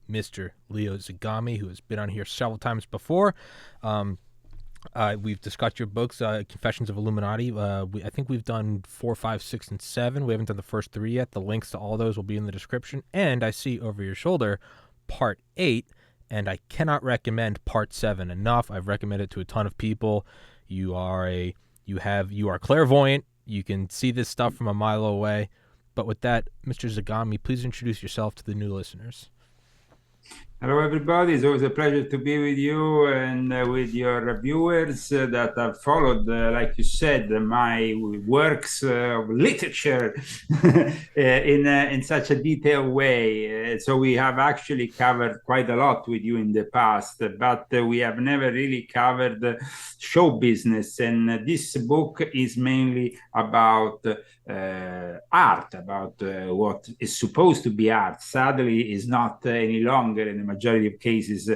Mr. Leo Zagami, who has been on here several times before. We've discussed your books, Confessions of Illuminati. I think we've done 4, 5, 6, and 7. We haven't done the first 3 yet. The links to all those will be in the description. And I see over your shoulder part 8, and I cannot recommend part 7 enough. I've recommended it to a ton of people. You are clairvoyant. You can see this stuff from a mile away. But with that, Mr. Zagami, please introduce yourself to the new listeners. Hello, everybody. It's always a pleasure to be with you and with your viewers that have followed, like you said, my works of literature in such a detailed way. So we have actually covered quite a lot with you in the past, but we have never really covered show business. And this book is mainly about art, about what is supposed to be art. Sadly, is not any longer in the majority of cases.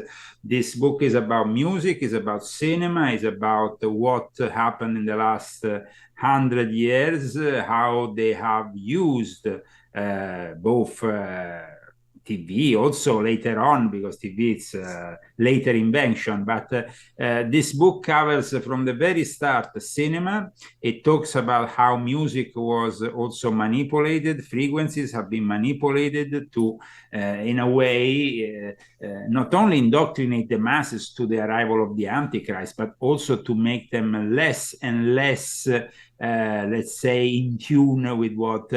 This book is about music, is about cinema, is about what happened in the last 100 years, how they have used both TV also later on, because TV is later invention. But this book covers from the very start the cinema. It talks about how music was also manipulated. Frequencies have been manipulated to, in a way, not only indoctrinate the masses to the arrival of the Antichrist, but also to make them less and less let's say, in tune with what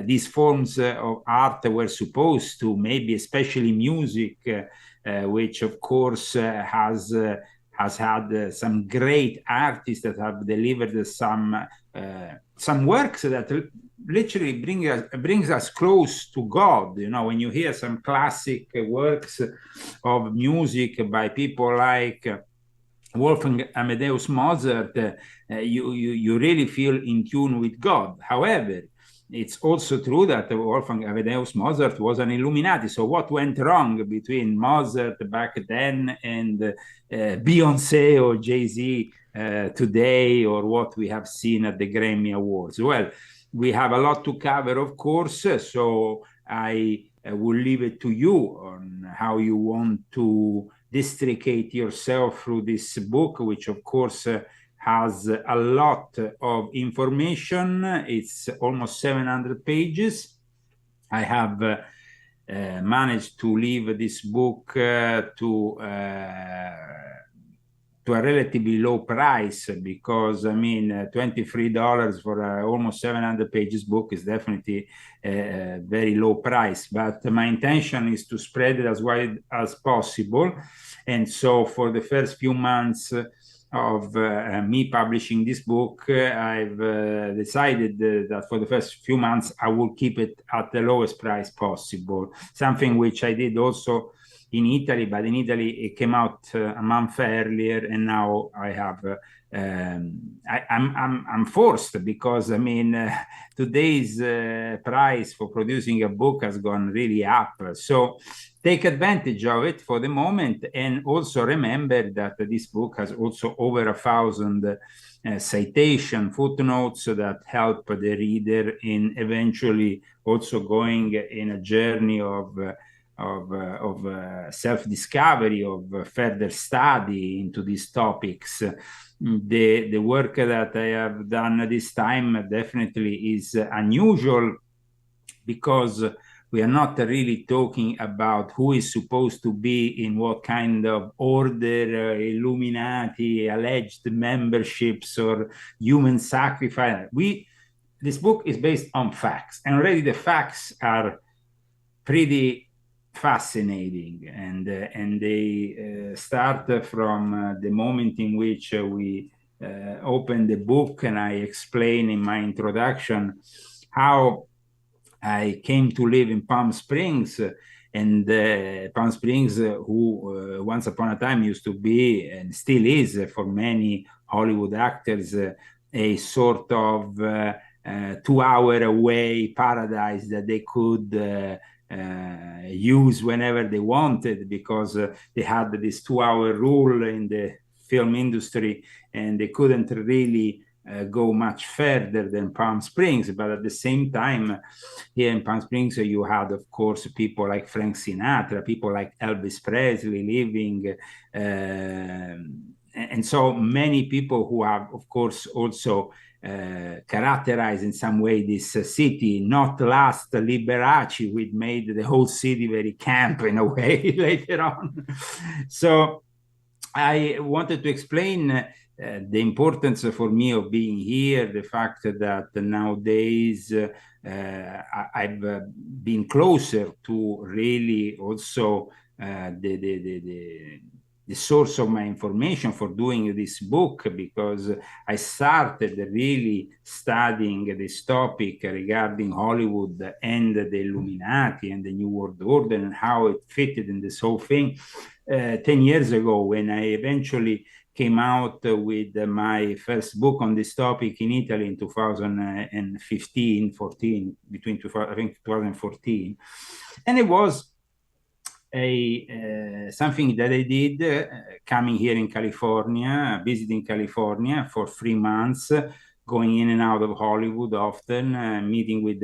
these forms of art were supposed to, maybe especially music, which of course has had some great artists that have delivered some works that literally brings us close to God. You know, when you hear some classic works of music by people like Wolfgang Amadeus Mozart, you really feel in tune with God. However, it's also true that Wolfgang Amadeus Mozart was an Illuminati. So what went wrong between Mozart back then and Beyonce or Jay-Z today, or what we have seen at the Grammy Awards? Well, we have a lot to cover, of course, so I will leave it to you on how you want to districate yourself through this book, which of course has a lot of information. It's almost 700 pages. I have managed to leave this book to a relatively low price, because I mean, $23 for a almost 700 pages book is definitely a very low price. But my intention is to spread it as wide as possible. And so for the first few months of me publishing this book, I've decided that for the first few months I will keep it at the lowest price possible, something which I did also in Italy, but in Italy it came out a month earlier, and now I have I'm forced, because I mean today's price for producing a book has gone really up. So take advantage of it for the moment, and also remember that this book has also over 1,000 citation footnotes that help the reader in eventually also going in a journey of self-discovery, of further study into these topics. The work that I have done this time definitely is unusual, because we are not really talking about who is supposed to be in what kind of order, Illuminati, alleged memberships, or human sacrifice. This book is based on facts, and already the facts are pretty fascinating, and they start from the moment in which we open the book, and I explain in my introduction how I came to live in Palm Springs, and Palm Springs, who once upon a time used to be, and still is for many Hollywood actors, a sort of 2-hour away paradise that they could use whenever they wanted, because they had this 2-hour rule in the film industry, and they couldn't really go much further than Palm Springs, but at the same time, here in Palm Springs, you had, of course, people like Frank Sinatra, people like Elvis Presley living, and so many people who have, of course, also characterized in some way this city. Not last Liberace, which made the whole city very camp in a way later on. So I wanted to explain the importance for me of being here, the fact that nowadays I've been closer to really also the source of my information for doing this book, because I started really studying this topic regarding Hollywood and the Illuminati and the New World Order and how it fitted in this whole thing 10 years ago, when I eventually came out with my first book on this topic in Italy in 2015, 14, between 2000, I think 2014. And it was something that I did coming here in California, visiting California for 3 months, going in and out of Hollywood often, meeting with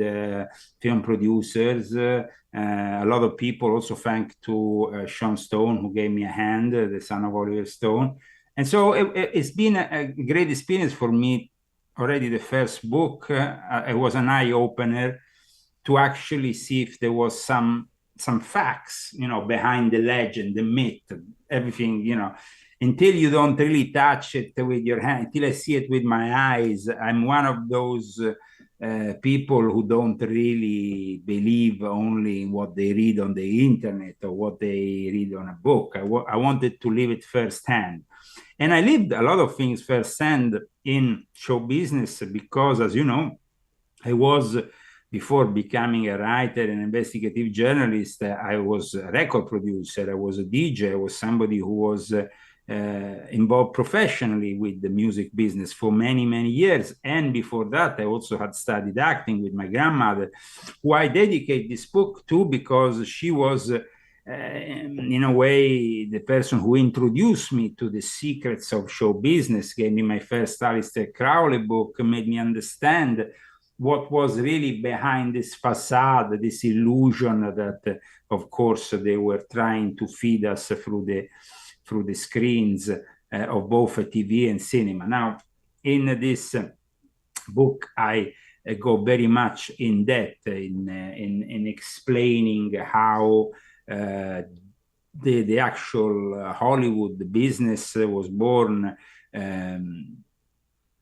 film producers, a lot of people, also thanks to Sean Stone, who gave me a hand, the son of Oliver Stone. And so it's been a great experience for me. Already the first book, it was an eye-opener to actually see if there was some facts, behind the legend, the myth, everything, until you don't really touch it with your hand, until I see it with my eyes. I'm one of those people who don't really believe only in what they read on the internet or what they read on a book. I wanted to live it firsthand. And I lived a lot of things firsthand in show business because, as you know, I was, before becoming a writer and investigative journalist, I was a record producer, I was a DJ, I was somebody who was involved professionally with the music business for many, many years. And before that, I also had studied acting with my grandmother, who I dedicate this book to because she was, in a way, the person who introduced me to the secrets of show business, gave me my first Aleister Crowley book, made me understand what was really behind this facade, this illusion that, of course, they were trying to feed us through the screens of both TV and cinema. Now, in this book, I go very much in depth in explaining how the actual Hollywood business was born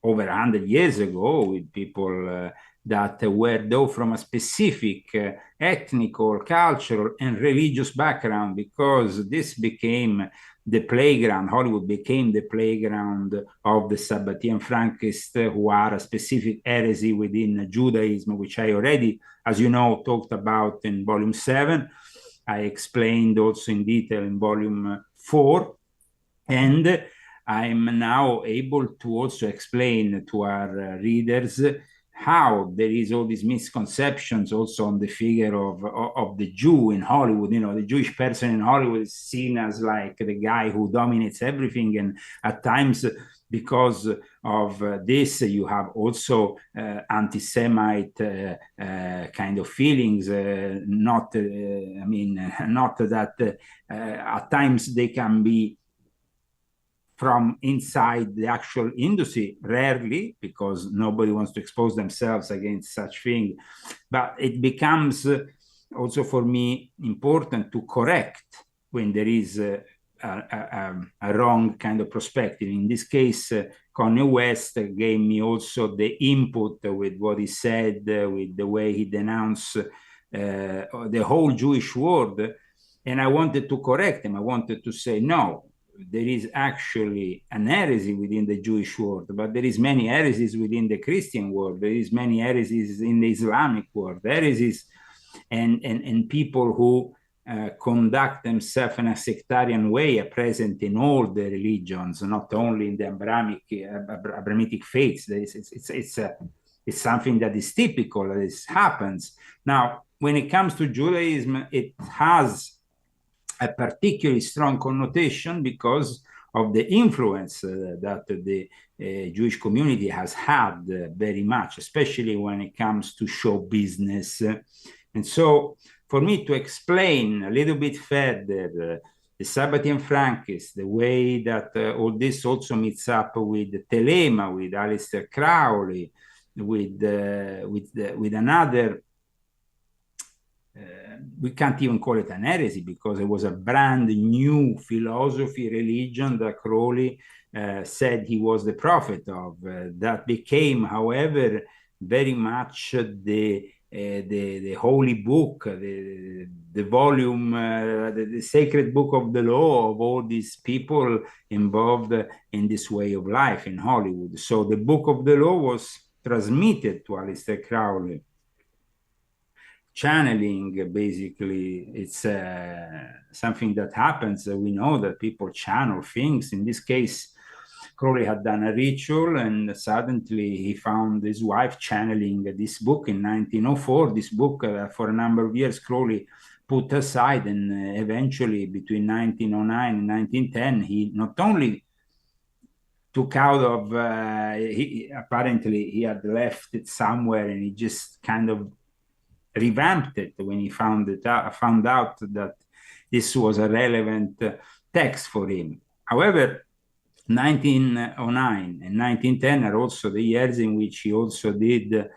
over 100 years ago, with people that were, though, from a specific ethnic or cultural and religious background, because this became the playground. Hollywood became the playground of the Sabbatean Frankists, who are a specific heresy within Judaism, which I already, as you know, talked about in volume 7. I explained also in detail in volume 4. And I'm now able to also explain to our readers how there is all these misconceptions also on the figure of the Jew in Hollywood. The Jewish person in Hollywood is seen as like the guy who dominates everything. And at times, because of this, you have also anti-Semite kind of feelings. Not that at times they can be from inside the actual industry, rarely, because nobody wants to expose themselves against such thing. But it becomes also for me important to correct when there is a wrong kind of perspective. In this case, Kanye West gave me also the input with what he said, with the way he denounced the whole Jewish world. And I wanted to correct him. I wanted to say, no, there is actually an heresy within the Jewish world, but there is many heresies within the Christian world. There is many heresies in the Islamic world. Heresies and people who conduct themselves in a sectarian way are present in all the religions, not only in the Abrahamic faiths. It's something that is typical. This happens. Now, when it comes to Judaism, it has a particularly strong connotation because of the influence that the Jewish community has had very much, especially when it comes to show business. And so for me to explain a little bit further the Sabbatean Frankists, the way that all this also meets up with Telema, with Aleister Crowley, with another, we can't even call it an heresy because it was a brand new philosophy, religion that Crowley said he was the prophet of. That became, however, very much the holy book, the volume, the sacred book of the law of all these people involved in this way of life in Hollywood. So the book of the law was transmitted to Aleister Crowley. Channeling, basically, it's something that happens. We know that people channel things. In this case, Crowley had done a ritual, and suddenly he found his wife channeling this book in 1904. This book, for a number of years, Crowley put aside, and eventually between 1909 and 1910, he not only took out of, apparently he had left it somewhere, and he just kind of revamped it when he found out that this was a relevant text for him. However, 1909 and 1910 are also the years in which he also did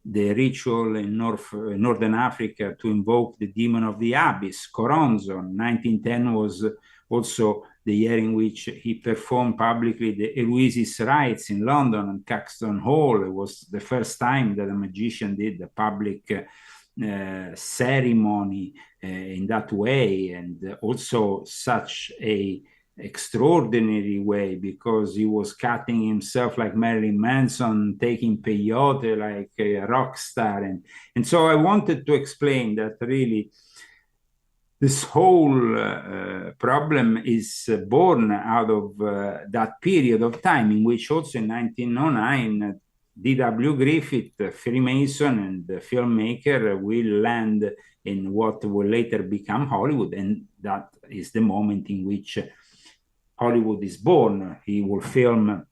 the ritual in Northern Africa to invoke the demon of the abyss, Coronzon. 1910 was also the year in which he performed publicly the Eloise's rites in London and Caxton Hall. It was the first time that a magician did a public ceremony in that way, and also such a extraordinary way, because he was cutting himself like Marilyn Manson, taking peyote like a rock star. And so I wanted to explain that really this whole problem is born out of that period of time in which also in 1909, D.W. Griffith, Freemason and filmmaker, will land in what will later become Hollywood. And that is the moment in which Hollywood is born. He will film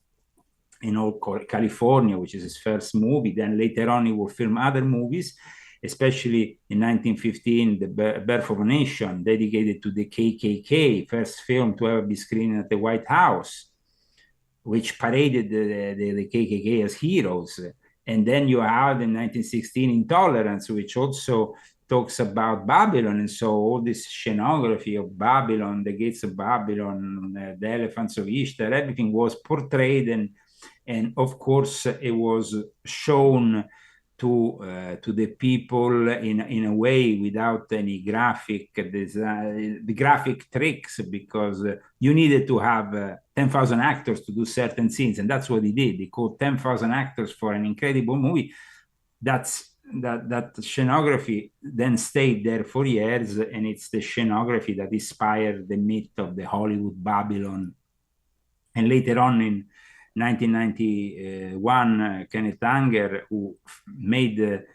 in Old California, which is his first movie. Then later on, he will film other movies, especially in 1915, The Birth of a Nation, dedicated to the KKK, first film to ever be screened at the White House, which paraded the KKK as heroes. And then you have in 1916 Intolerance, which also talks about Babylon. And so all this scenography of Babylon, the gates of Babylon, the elephants of Ishtar, everything was portrayed. And of course, it was shown to the people in a way without any graphic design, the graphic tricks, because you needed to have 10,000 actors to do certain scenes, and that's what he did. He called 10,000 actors for an incredible movie. That scenography then stayed there for years, and it's the scenography that inspired the myth of the Hollywood Babylon. And later on in 1991, Kenneth Anger, who made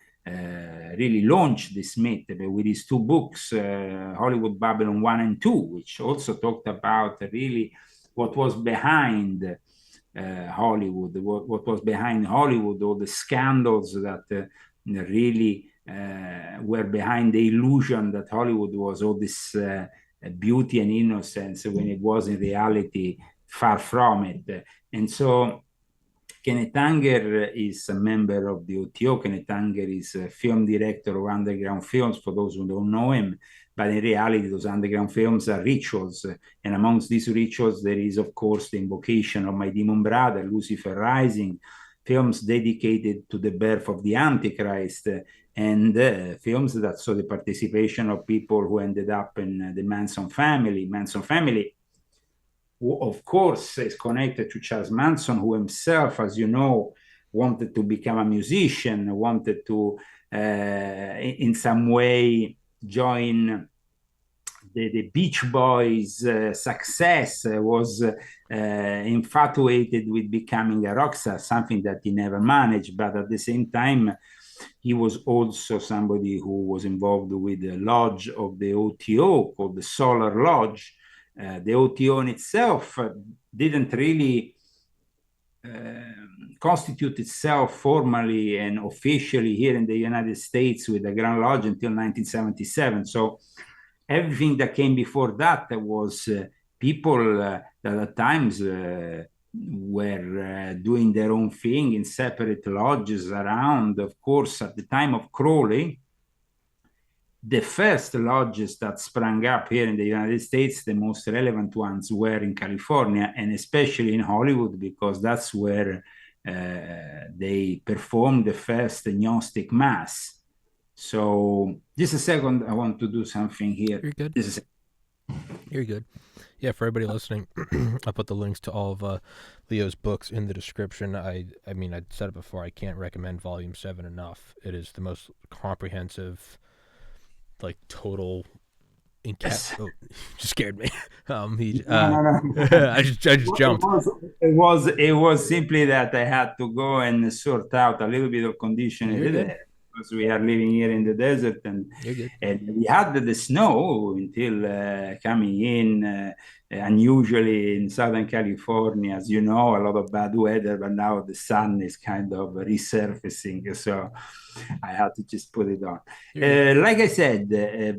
really launched this myth with his two books, Hollywood Babylon 1 and 2, which also talked about really what was behind Hollywood, what was behind Hollywood, all the scandals that really were behind the illusion that Hollywood was all this beauty and innocence, when it was in reality far from it. And so Kenneth Anger is a member of the OTO. Kenneth Anger is a film director of underground films, for those who don't know him. But in reality, those underground films are rituals. And amongst these rituals, there is, of course, the invocation of my demon brother, Lucifer Rising, films dedicated to the birth of the Antichrist, and films that saw the participation of people who ended up in the Manson family. Manson family, who of course is connected to Charles Manson, who himself, as you know, wanted to become a musician, wanted to in some way join the Beach Boys' success, was infatuated with becoming a rock star, something that he never managed. But at the same time, he was also somebody who was involved with the lodge of the OTO called the Solar Lodge, the OTO in itself didn't really constitute itself formally and officially here in the United States with the Grand Lodge until 1977. So everything that came before that was people that at times were doing their own thing in separate lodges around. Of course, at the time of Crowley, the first lodges that sprang up here in the United States, the most relevant ones were in California and especially in Hollywood, because that's where they performed the first Gnostic Mass. So just a second, I want to do something here. You're good. Just a second. You're good. Yeah, for everybody listening, I'll put the links to all of Leo's books in the description. I mean, I said it before, I can't recommend Volume 7 enough. It is the most comprehensive, like, total... Yes. Oh, just scared me. No. I just jumped. It was simply that I had to go and sort out a little bit of condition in the desert, because we are living here in the desert, and we had the snow until coming in unusually in Southern California, as you know, a lot of bad weather, but now the sun is kind of resurfacing, so I had to just put it on. Like I said,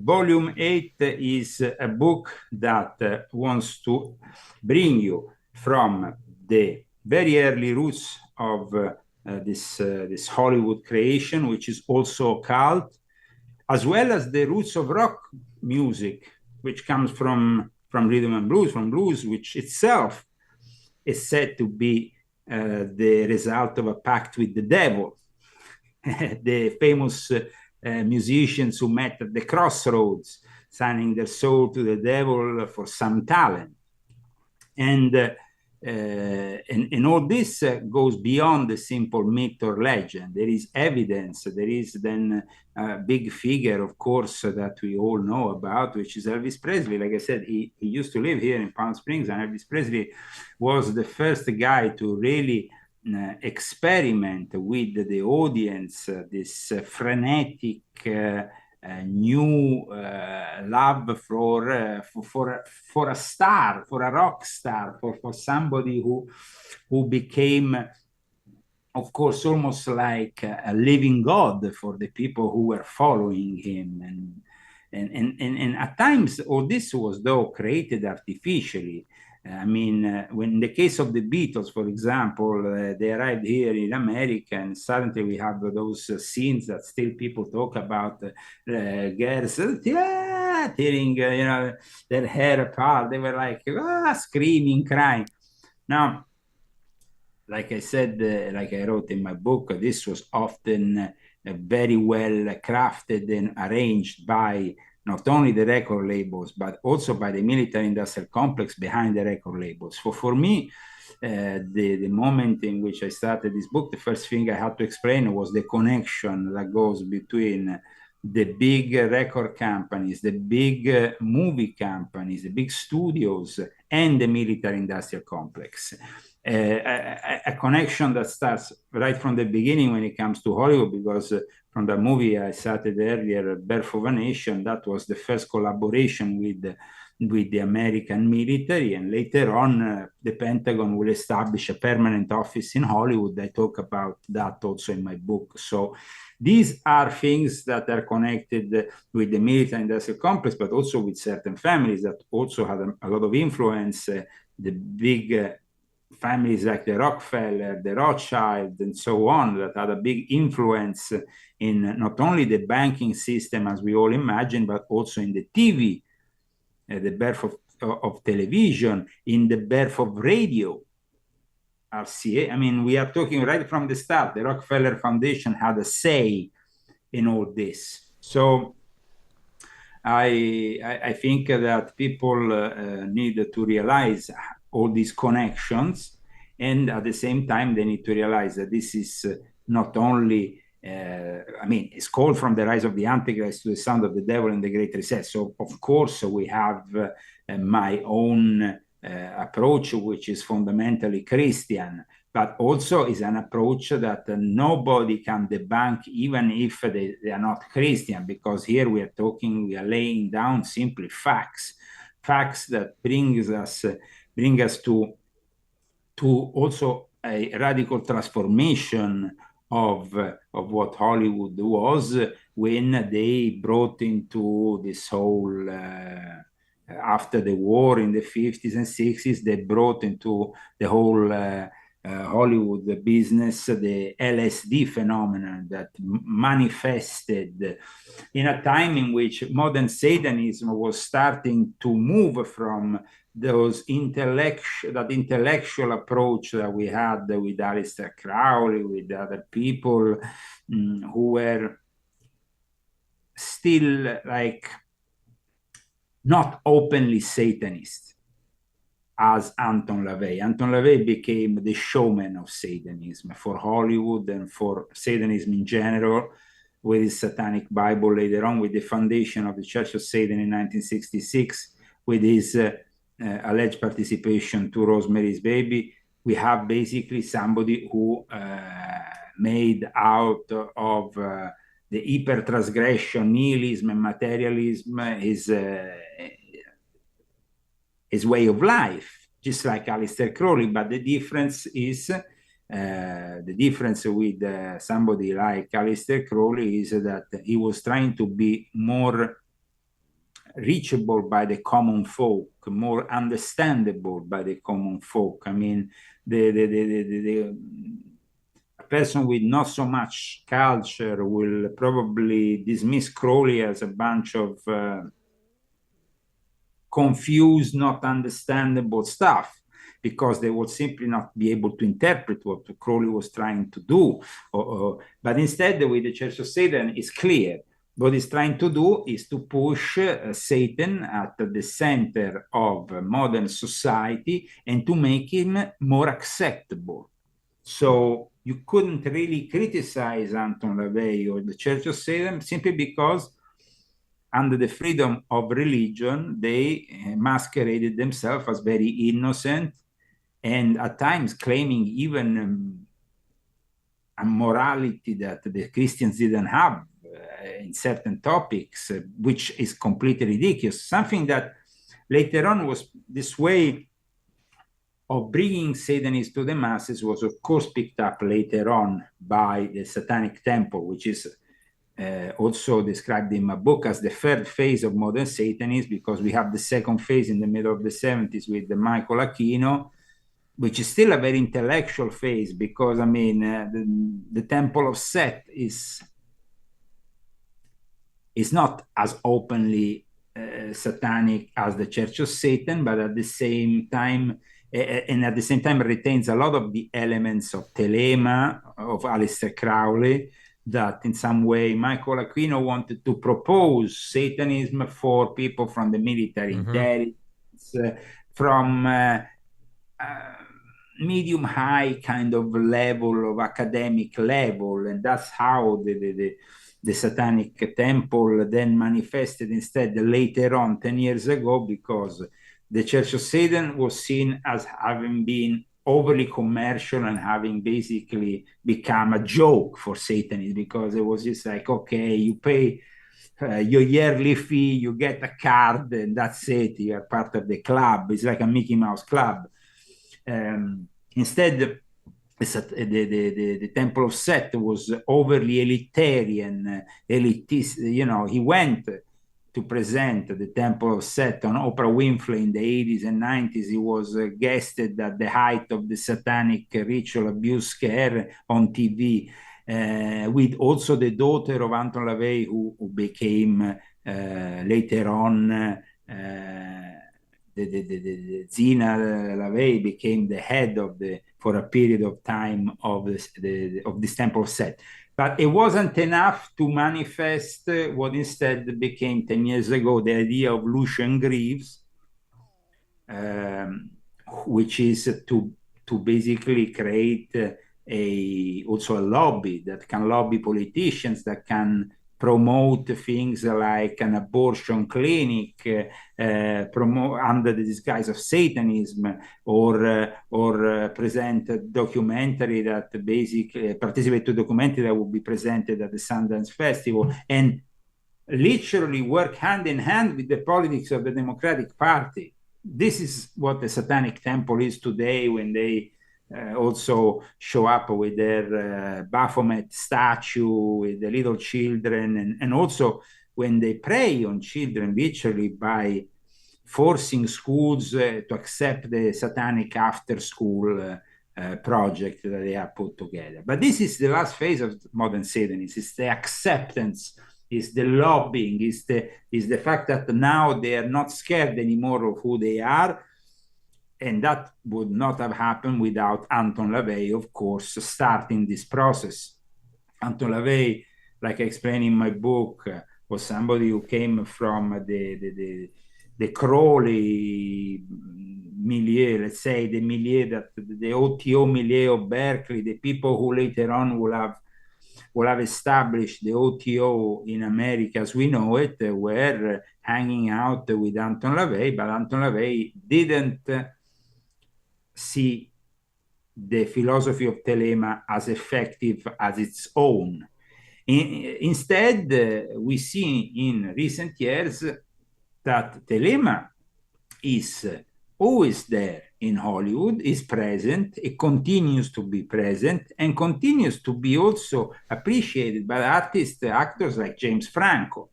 Volume 8 is a book that wants to bring you from the very early roots of this Hollywood creation, which is also occult, as well as the roots of rock music, which comes from rhythm and blues, from blues, which itself is said to be the result of a pact with the devil. The famous musicians who met at the crossroads, signing their soul to the devil for some talent. And all this goes beyond the simple myth or legend. There is evidence. There is then a big figure, of course, that we all know about, which is Elvis Presley. Like I said, he used to live here in Palm Springs, and Elvis Presley was the first guy to really experiment with the audience, this frenetic new love for a star, for a rock star, for somebody who became, of course, almost like a living god for the people who were following him. And at times all this was, though, created artificially. I mean, when in the case of the Beatles, for example, they arrived here in America, and suddenly we have those scenes that still people talk about, girls tearing, their hair apart. They were like screaming, crying. Now, like I said, like I wrote in my book, this was often very well crafted and arranged by not only the record labels, but also by the military-industrial complex behind the record labels. For me, the moment in which I started this book, the first thing I had to explain was the connection that goes between the big record companies, the big movie companies, the big studios, and the military-industrial complex. A connection that starts right from the beginning when it comes to Hollywood, because from the movie I cited earlier, Birth of a Nation, that was the first collaboration with the American military, and later on the Pentagon will establish a permanent office in Hollywood. I talk about that also in my book. So these are things that are connected with the military industrial complex, but also with certain families that also had a lot of influence. The big families like the Rockefeller, the Rothschild, and so on, that had a big influence in not only the banking system as we all imagine, but also in the TV, the birth of television, in the birth of radio. RCA, I mean, we are talking right from the start. The Rockefeller Foundation had a say in all this. So I think that people need to realize all these connections, and at the same time they need to realize that this is not only it's called From the Rise of the Antichrist to the Sound of the Devil and the Great Reset. So of course we have my own approach, which is fundamentally Christian, but also is an approach that nobody can debunk, even if they are not Christian, because here we are laying down simply facts facts that bring us to also a radical transformation of what Hollywood was when they brought into this whole after the war in the 50s and 60s, they brought into the whole Hollywood business the LSD phenomenon that manifested in a time in which modern Satanism was starting to move from those intellectual approach that we had with Aleister Crowley, with other people who were still like not openly Satanist, as Anton LaVey. Anton LaVey became the showman of Satanism for Hollywood and for Satanism in general, with his Satanic Bible later on, with the foundation of the Church of Satan in 1966, with his alleged participation to Rosemary's Baby. We have basically somebody who made out of the hyper-transgression, nihilism, and materialism his way of life, just like Aleister Crowley. But the difference is, with somebody like Aleister Crowley is that he was trying to be more reachable by the common folk, more understandable by the common folk. I mean, the person with not so much culture will probably dismiss Crowley as a bunch of confused, not understandable stuff, because they would simply not be able to interpret what Crowley was trying to do. But instead, with the Church of Satan, it's clear. What he's trying to do is to push Satan at the center of modern society and to make him more acceptable. So you couldn't really criticize Anton LaVey or the Church of Satan simply because under the freedom of religion, they masqueraded themselves as very innocent and at times claiming even a morality that the Christians didn't have in certain topics, which is completely ridiculous. Something that later on was this way of bringing Satanism to the masses was, of course, picked up later on by the Satanic Temple, which is also described in my book as the third phase of modern Satanism, because we have the second phase in the middle of the 70s with Michael Aquino, which is still a very intellectual phase, because, I mean, the Temple of Set is not as openly satanic as the Church of Satan, but at the same time, retains a lot of the elements of Telema, of Aleister Crowley, that in some way Michael Aquino wanted to propose Satanism for people from the military intelligence, from medium-high kind of level, of academic level, and that's how the Satanic Temple then manifested instead later on, 10 years ago, because the Church of Satan was seen as having been overly commercial and having basically become a joke for Satanists, because it was just like, okay, you pay your yearly fee, you get a card, and that's it, you're part of the club. It's like a Mickey Mouse club. Instead, the Temple of Set was overly elitarian, elitist. You know, he went to present the Temple of Set on Oprah Winfrey in the 80s and 90s. He was guested at the height of the satanic ritual abuse scare on TV, with also the daughter of Anton LaVey, who became later on Zina LaVey became the head of for a period of time of this Temple of Set. But it wasn't enough to manifest what instead became 10 years ago the idea of Lucian Greaves, which is to basically create also a lobby that can lobby politicians, that can promote things like an abortion clinic, promote under the disguise of Satanism, or present a documentary that basically participate to a documentary that will be presented at the Sundance Festival. And literally work hand in hand with the politics of the Democratic Party. This is what the Satanic Temple is today, when they also show up with their Baphomet statue, with the little children, and also when they prey on children literally by forcing schools to accept the satanic after-school project that they have put together. But this is the last phase of modern Satanism. It's the acceptance, is the lobbying, is the fact that now they are not scared anymore of who they are. And that would not have happened without Anton LaVey, of course, starting this process. Anton LaVey, like I explain in my book, was somebody who came from the Crowley milieu, let's say the milieu, that the OTO milieu of Berkeley, the people who later on will have established the OTO in America as we know it, were hanging out with Anton LaVey, but Anton LaVey didn't see the philosophy of Telema as effective as its own. Instead, we see in recent years that Telema is always there in Hollywood, is present, it continues to be present, and continues to be also appreciated by artists, actors like James Franco,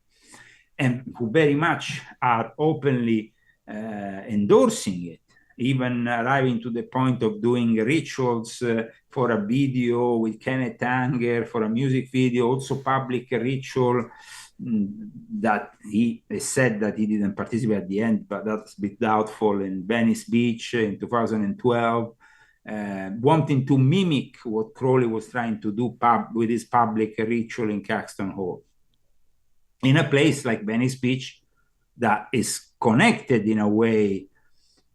and who very much are openly endorsing it, even arriving to the point of doing rituals for a video with Kenneth Anger, for a music video, also public ritual that he said that he didn't participate at the end, but that's a bit doubtful, in Venice Beach in 2012, wanting to mimic what Crowley was trying to do with his public ritual in Caxton Hall. In a place like Venice Beach that is connected in a way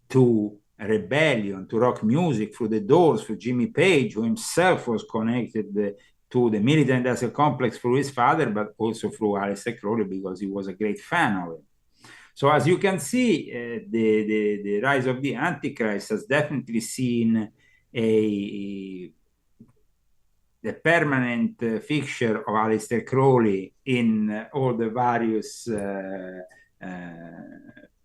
to rebellion, to rock music, through the Doors, through Jimmy Page, who himself was connected to the military industrial complex through his father, but also through Aleister Crowley, because he was a great fan of it. So as you can see, the rise of the Antichrist has definitely seen the permanent fixture of Aleister Crowley in all the various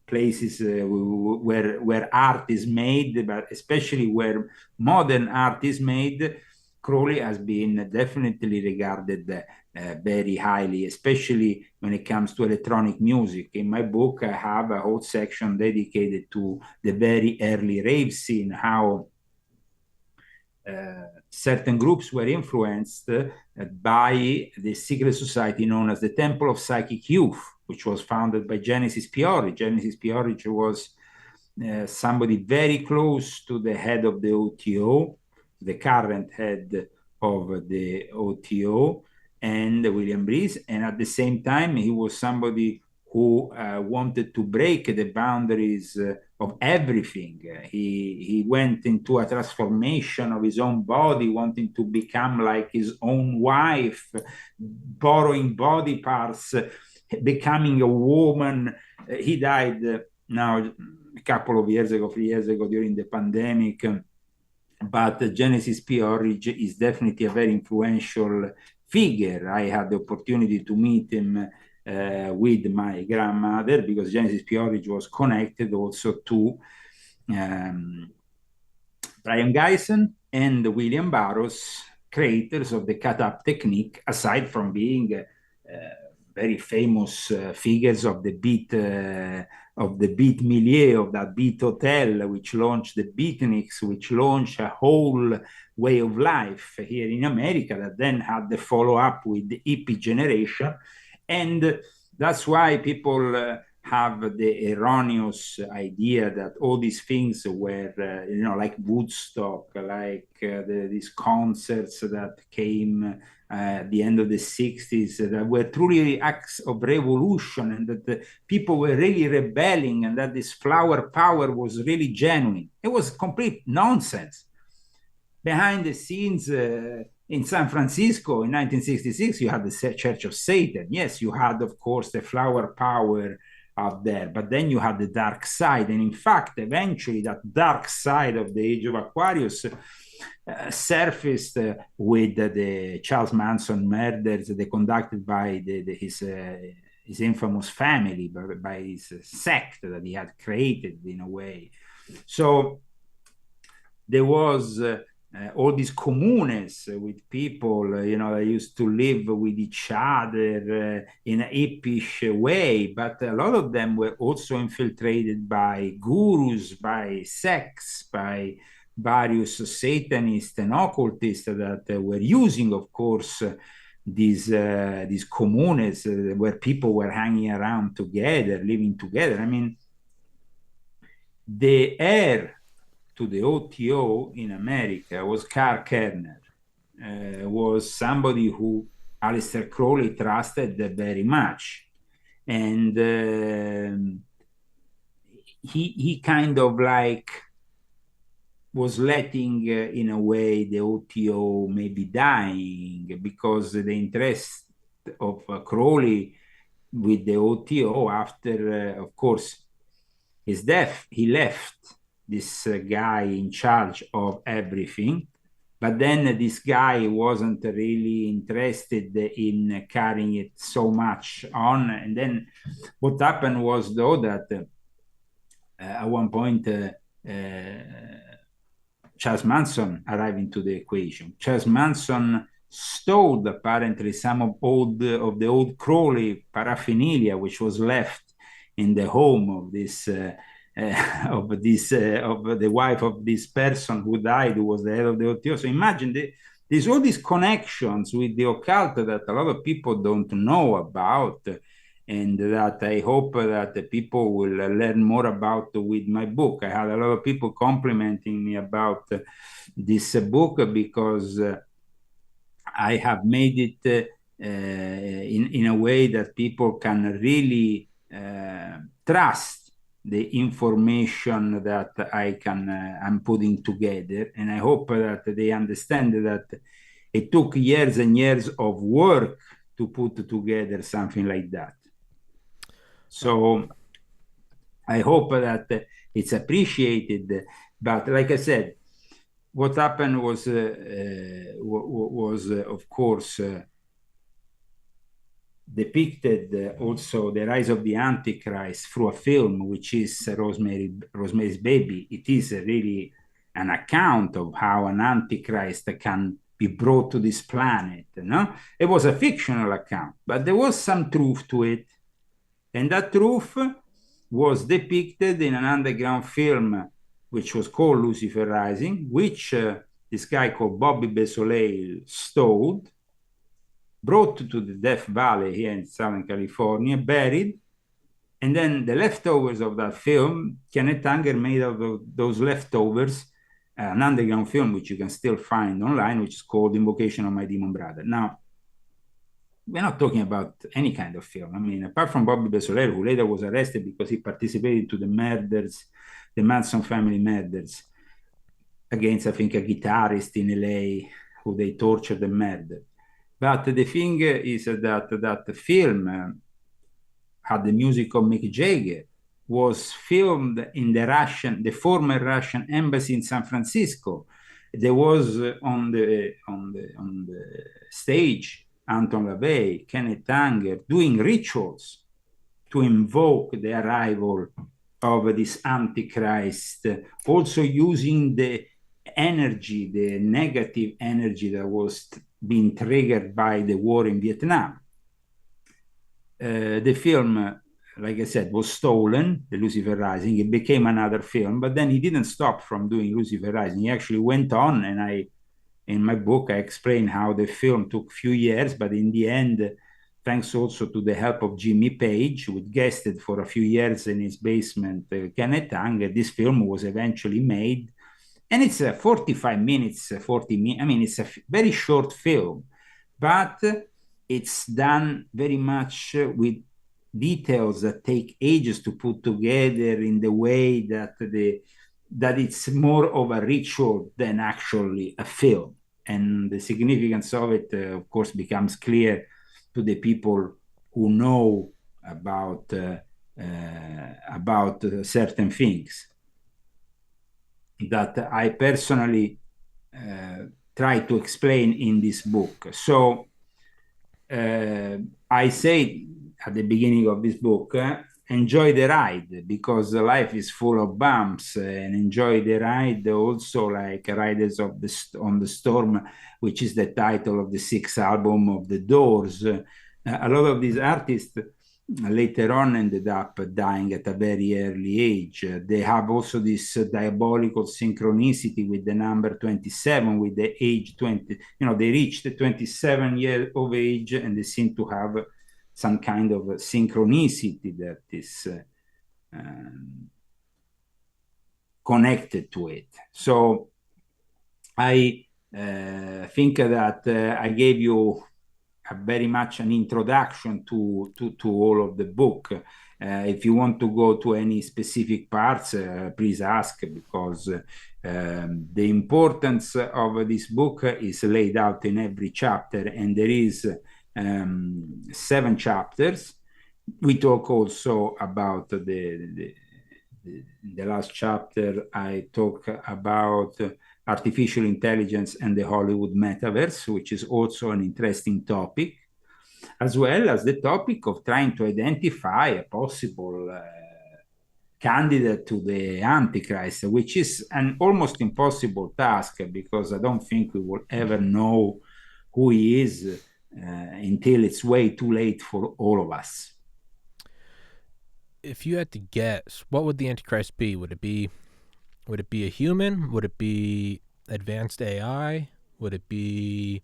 places where art is made, but especially where modern art is made. Crowley has been definitely regarded very highly, especially when it comes to electronic music. In my book, I have a whole section dedicated to the very early rave scene, how certain groups were influenced by the secret society known as the Temple of Psychic Youth, which was founded by Genesis P-Orridge. Genesis P-Orridge was somebody very close to the head of the OTO, the current head of the OTO, and William Breeze. And at the same time, he was somebody who wanted to break the boundaries of everything. He went into a transformation of his own body, wanting to become like his own wife, borrowing body parts, becoming a woman. He died now a couple of years ago, 3 years ago, during the pandemic. But Genesis P-Orridge is definitely a very influential figure. I had the opportunity to meet him with my grandmother, because Genesis P-Orridge was connected also to Brian Geisen and William Burroughs, creators of the cut-up technique, aside from being very famous figures of the beat milieu, of that beat hotel, which launched the beatniks, which launched a whole way of life here in America, that then had the follow-up with the hippie generation. And that's why people have the erroneous idea that all these things were, like Woodstock, like these concerts that came at the end of the 60s, that were truly acts of revolution, and that the people were really rebelling, and that this flower power was really genuine. It was complete nonsense. Behind the scenes, in San Francisco in 1966, you had the Church of Satan. Yes, you had, of course, the flower power out there, but then you had the dark side. And in fact, eventually that dark side of the Age of Aquarius surfaced with the Charles Manson murders, conducted by his his infamous family, by his sect that he had created in a way. So there was all these communes with people, they used to live with each other in a hippish way, but a lot of them were also infiltrated by gurus, by sects, by various Satanists and occultists that were using, of course, these communes where people were hanging around together, living together. I mean, the heir to the OTO in America was Carl Kerner, was somebody who Aleister Crowley trusted very much. And he kind of like was letting, in a way, the OTO maybe dying, because the interest of Crowley with the OTO after, of course, his death, he left this guy in charge of everything. But then this guy wasn't really interested in carrying it so much on. And then what happened was, though, that at one point, Charles Manson arrived into the equation. Charles Manson stole apparently some of the old Crowley paraphernalia, which was left in the home of this of the wife of this person who died, who was the head of the OTO. So imagine there's all these connections with the occult that a lot of people don't know about, and that I hope that the people will learn more about with my book. I had a lot of people complimenting me about this book, because I have made it in a way that people can really trust the information that I'm putting together. And I hope that they understand that it took years and years of work to put together something like that. So I hope that it's appreciated. But like I said, what happened was of course, depicted also the rise of the Antichrist through a film, which is Rosemary's Baby. It is really an account of how an Antichrist can be brought to this planet. It was a fictional account, but there was some truth to it. And that truth was depicted in an underground film, which was called Lucifer Rising, which this guy called Bobby Beausoleil stole, brought to the Death Valley here in Southern California, buried, and then the leftovers of that film, Kenneth Anger made out of those leftovers an underground film, which you can still find online, which is called Invocation of My Demon Brother. Now, we're not talking about any kind of film. I mean, apart from Bobby Beausoleil, who later was arrested because he participated to the murders, the Manson family murders, against, I think, a guitarist in LA who they tortured and murdered. But the thing is that the film had the music of Mick Jagger, was filmed in the former Russian embassy in San Francisco. There was on the stage Anton LaVey, Kenneth Anger, doing rituals to invoke the arrival of this Antichrist, also using the energy, the negative energy that was being triggered by the war in Vietnam. The film, like I said, was stolen, the Lucifer Rising. It became another film, but then he didn't stop from doing Lucifer Rising. He actually went on, and in my book, I explain how the film took a few years, but in the end, thanks also to the help of Jimmy Page, who guested for a few years in his basement, Kenneth Anger, this film was eventually made. And it's 45 minutes, 40 minutes. I mean, it's a very short film, but it's done very much with details that take ages to put together in the way that it's more of a ritual than actually a film. And the significance of it, of course, becomes clear to the people who know about certain things that I personally try to explain in this book. So I at the beginning of this book, enjoy the ride, because life is full of bumps, and enjoy the ride also, like Riders on the Storm, which is the title of the sixth album of the Doors. A lot of these artists later on ended up dying at a very early age. They have also this diabolical synchronicity with the number 27, with the age 20. They reach the 27 years of age, and they seem to have some kind of synchronicity that is connected to it. So I think that I gave you very much an introduction to all of the book. If you want to go to any specific parts, please ask, because the importance of this book is laid out in every chapter, and there is 7 chapters. We talk also about the last chapter. I talk about artificial intelligence and the Hollywood metaverse, which is also an interesting topic, as well as the topic of trying to identify a possible candidate to the Antichrist, which is an almost impossible task, because I don't think we will ever know who he is until it's way too late for all of us. If you had to guess, what would the Antichrist be? Would it be a human? Would it be advanced AI? Would it be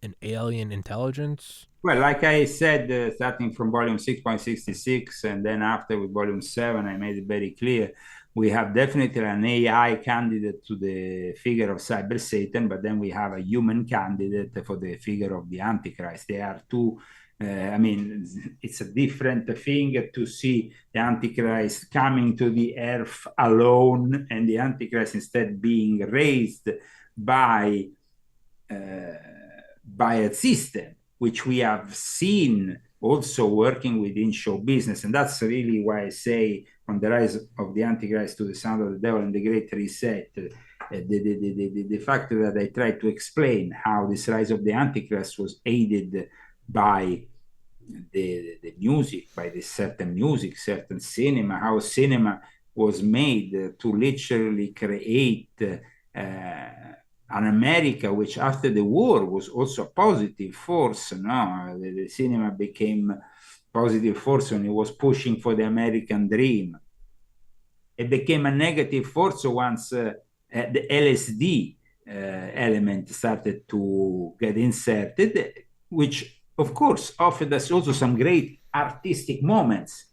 an alien intelligence? Well, like I said, starting from volume 6.66, and then after with volume 7, I made it very clear. We have definitely an AI candidate to the figure of Cyber Satan, but then we have a human candidate for the figure of the Antichrist. They are two. It's a different thing to see the Antichrist coming to the earth alone, and the Antichrist instead being raised by a system, which we have seen also working within show business. And that's really why I say, from the rise of the Antichrist to the sound of the devil and the Great Reset, the fact that I tried to explain how this rise of the Antichrist was aided by the music, by this certain music, certain cinema, how cinema was made to literally create an America which after the war was also a positive force. The cinema became positive force when it was pushing for the American dream. It became a negative force once the LSD element started to get inserted, which of course offered us also some great artistic moments,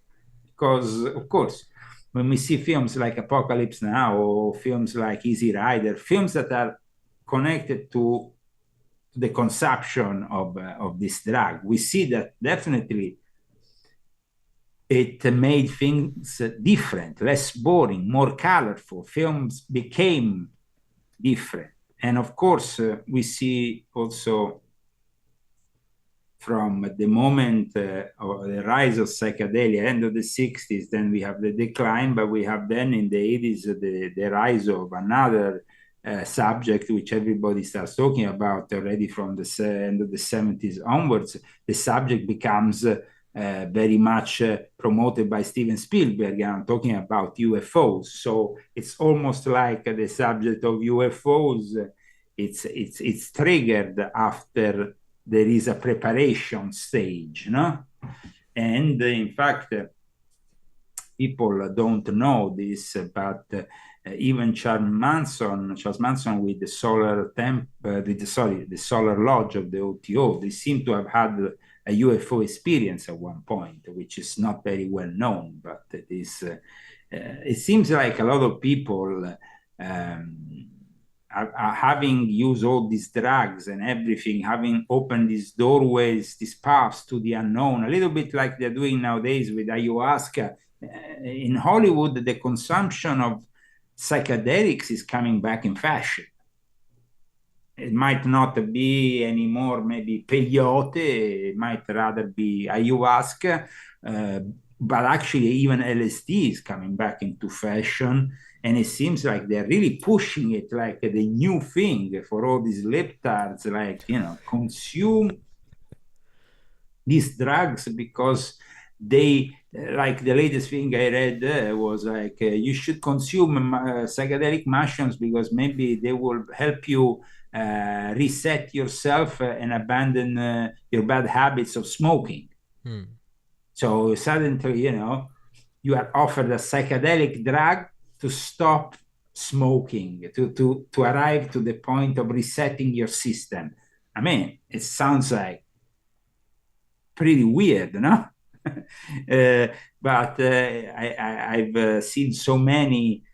because of course when we see films like Apocalypse Now or films like Easy Rider, films that are connected to the consumption of this drug, we see that definitely it made things different, less boring, more colorful. Films became different. And of course, we see also from the moment of the rise of psychedelia, end of the 60s, then we have the decline, but we have then in the 80s the rise of another subject which everybody starts talking about already from the end of the 70s onwards. The subject becomes very much promoted by Steven Spielberg, and I'm talking about UFOs. So it's almost like the subject of UFOs, it's triggered after there is a preparation stage, no? And in fact, people don't know this, but even Charles Manson with the Solar Lodge of the OTO, they seem to have had a UFO experience at one point, which is not very well known, but it is. It seems like a lot of people are having used all these drugs and everything, having opened these doorways, these paths to the unknown, a little bit like they're doing nowadays with ayahuasca. In Hollywood, the consumption of psychedelics is coming back in fashion. It might not be anymore maybe peyote, it might rather be ayahuasca, but actually even LSD is coming back into fashion. And it seems like they're really pushing it like the new thing for all these libtards, like, consume these drugs because they, like the latest thing I read was like you should consume psychedelic mushrooms because maybe they will help you reset yourself and abandon your bad habits of smoking. So suddenly, you are offered a psychedelic drug to stop smoking, to arrive to the point of resetting your system. I mean, it sounds like pretty weird, no? But I've seen so many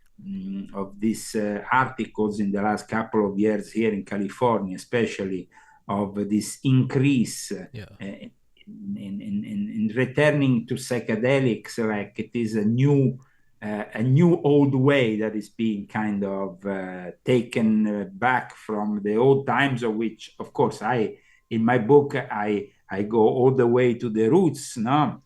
of these articles in the last couple of years here in California, especially of this increase in returning to psychedelics, like it is a new old way that is being kind of taken back from the old times, of which, of course, in my book I go all the way to the roots, no,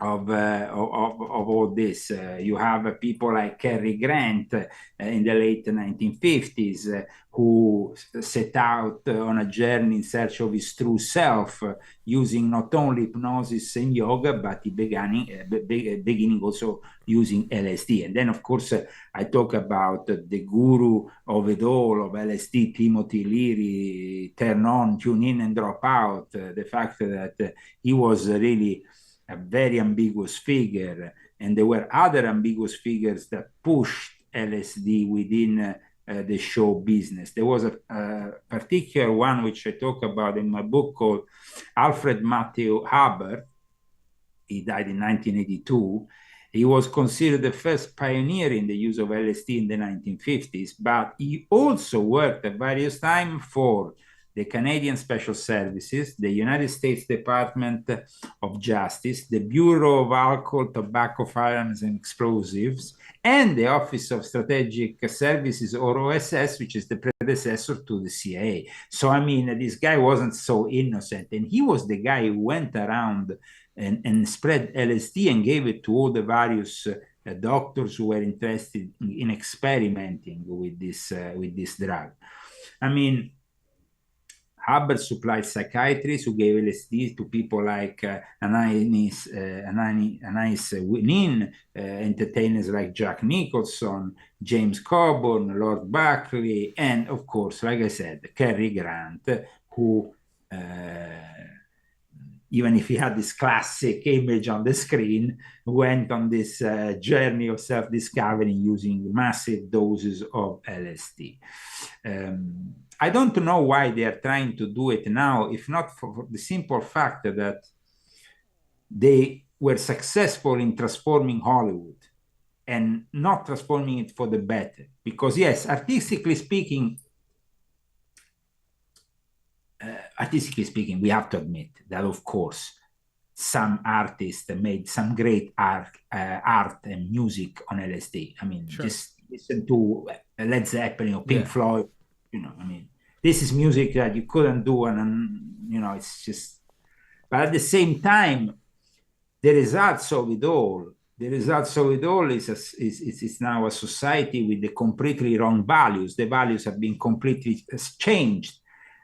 of all this. You have people like Cary Grant in the late 1950s who set out on a journey in search of his true self, using not only hypnosis and yoga, but he beginning also using LSD. And then, of course, I talk about the guru of it all, of LSD, Timothy Leary, turn on, tune in, and drop out. The fact that he was really a very ambiguous figure, and there were other ambiguous figures that pushed LSD within the show business. There was a particular one which I talk about in my book called Alfred Matthew Haber. He died in 1982. He was considered the first pioneer in the use of LSD in the 1950s, but he also worked at various times for the Canadian Special Services, the United States Department of Justice, the Bureau of Alcohol, Tobacco, Firearms, and Explosives, and the Office of Strategic Services, or OSS, which is the predecessor to the CIA. So, I mean, this guy wasn't so innocent, and he was the guy who went around and spread LSD and gave it to all the various doctors who were interested in experimenting with this drug. I mean, Hubbard supplied psychiatrists who gave LSD to people like Anais Nin, entertainers like Jack Nicholson, James Coburn, Lord Buckley, and of course, like I said, Cary Grant, who, even if he had this classic image on the screen, went on this journey of self-discovery using massive doses of LSD. I don't know why they are trying to do it now, if not for the simple fact that they were successful in transforming Hollywood and not transforming it for the better. Because yes, artistically speaking, we have to admit that, of course, some artists made some great art and music on LSD. I mean, sure. Just listen to Led Zeppelin or Pink Floyd. I mean, this is music that you couldn't do, and it's just. But at the same time, the results of it all is now a society with the completely wrong values. The values have been completely changed.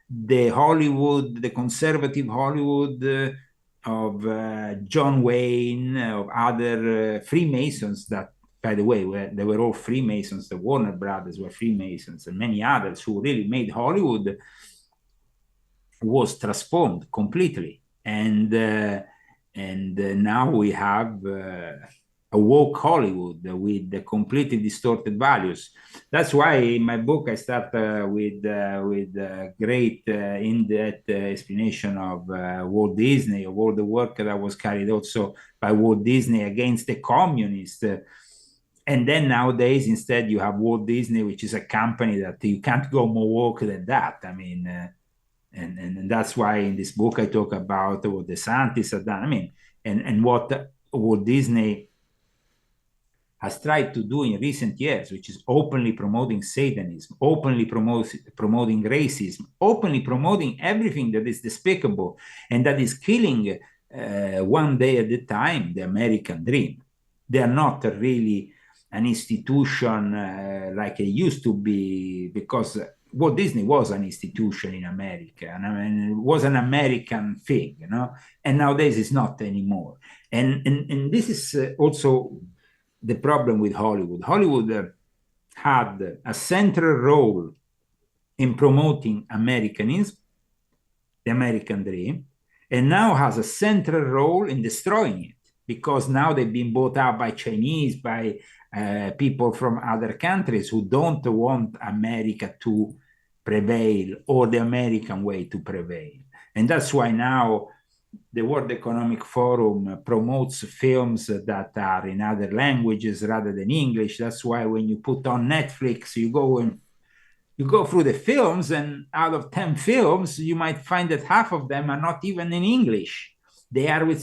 The conservative Hollywood of John Wayne, of other Freemasons that, by the way, they were all Freemasons. The Warner Brothers were Freemasons, and many others who really made Hollywood was transformed completely. And now we have a woke Hollywood with the completely distorted values. That's why in my book I start with great in-depth explanation of Walt Disney, of all the work that was carried also by Walt Disney against the communists. And then nowadays, instead, you have Walt Disney, which is a company that you can't go more woke than that. I mean, and that's why in this book I talk about what the scientists have done. I mean, and what Walt Disney has tried to do in recent years, which is openly promoting Satanism, openly promoting racism, openly promoting everything that is despicable and that is killing one day at a time the American dream. They are not really an institution like it used to be, because Walt Disney was an institution in America, and I mean, it was an American thing, you know, and nowadays it's not anymore. And this is also the problem with Hollywood. Hollywood had a central role in promoting Americanism, the American dream, and now has a central role in destroying it, because now they've been bought out by Chinese, by people from other countries who don't want America to prevail, or the American way to prevail. And that's why now the World Economic Forum promotes films that are in other languages rather than English. That's why when you put on Netflix, you go through the films, and out of 10 films, you might find that half of them are not even in English. They are with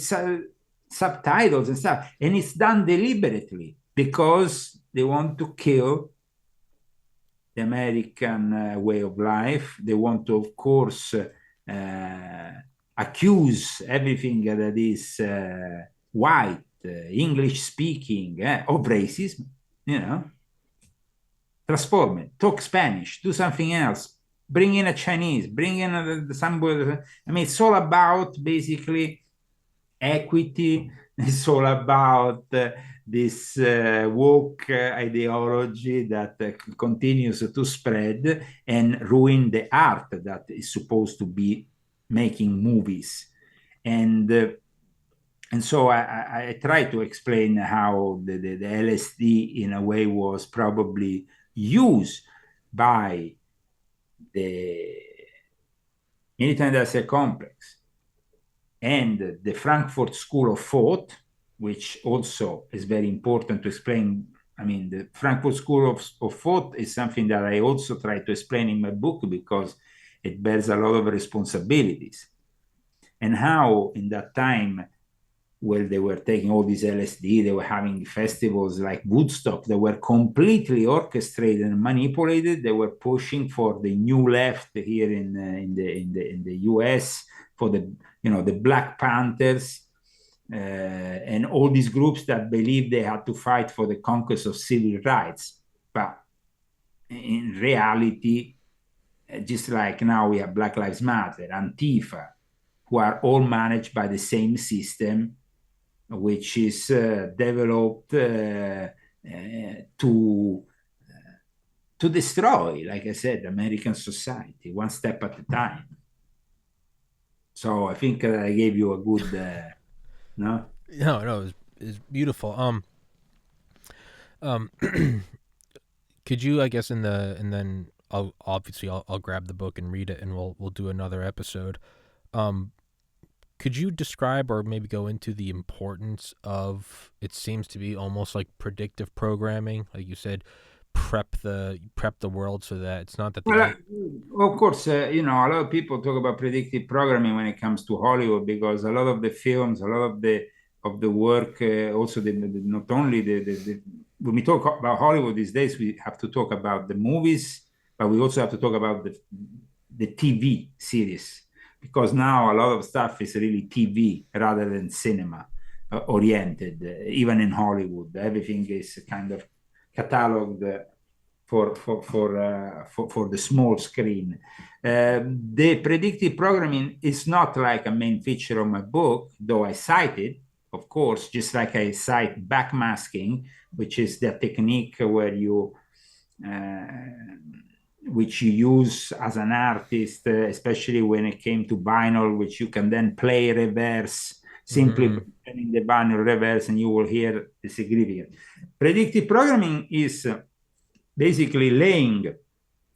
subtitles and stuff. And it's done deliberately because they want to kill the American way of life. They want to, of course, accuse everything that is white, English speaking, of racism, you know. Transform it, talk Spanish, do something else, bring in a Chinese, bring in somebody. I mean, it's all about basically equity. It's all about this woke ideology that continues to spread and ruin the art that is supposed to be making movies. And so I try to explain how the LSD in a way was probably used by the military industrial complex and the Frankfurt School of Thought, which also is very important to explain. I mean, the Frankfurt School of Thought is something that I also try to explain in my book, because it bears a lot of responsibilities. And how in that time, where they were taking all this LSD, they were having festivals like Woodstock that were completely orchestrated and manipulated. They were pushing for the new left here in the US, for the Black Panthers, and all these groups that believed they had to fight for the conquest of civil rights. But in reality, just like now we have Black Lives Matter, Antifa, who are all managed by the same system, which is developed to destroy, like I said, American society, one step at a time. So I think I gave you a good, no? No, it's beautiful. Could you, I guess, and then I'll grab the book and read it, and we'll do another episode. Could you describe or maybe go into the importance of, it seems to be almost like predictive programming, like you said, prep the world so that it's not that of course, a lot of people talk about predictive programming when it comes to Hollywood, because a lot of the films, a lot of the work, also not only when we talk about Hollywood these days, we have to talk about the movies, but we also have to talk about the TV series, because now a lot of stuff is really TV rather than cinema oriented. Even in Hollywood, everything is kind of cataloged for the small screen. The predictive programming is not like a main feature of my book, though I cite it, of course, just like I cite backmasking, which is the technique where which you use as an artist, especially when it came to vinyl, which you can then play reverse, simply turning the vinyl reverse, and you will hear the significance. Predictive programming is basically laying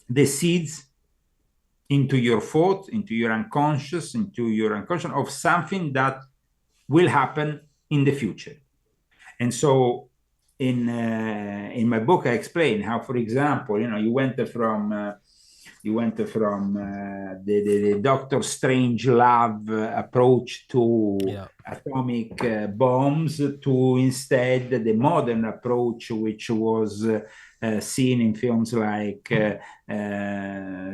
the seeds into your thought, into your unconscious of something that will happen in the future. And so in my book, I explain how, for example, you went from the Doctor Strange love approach to atomic bombs to instead the modern approach, which was seen in films like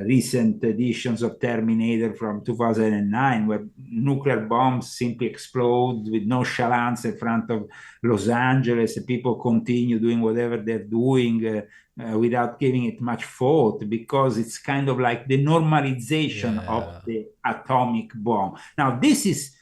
recent editions of Terminator from 2009, where nuclear bombs simply explode with nonchalance in front of Los Angeles, and people continue doing whatever they're doing without giving it much thought, because it's kind of like the normalization of the atomic bomb. Now, this is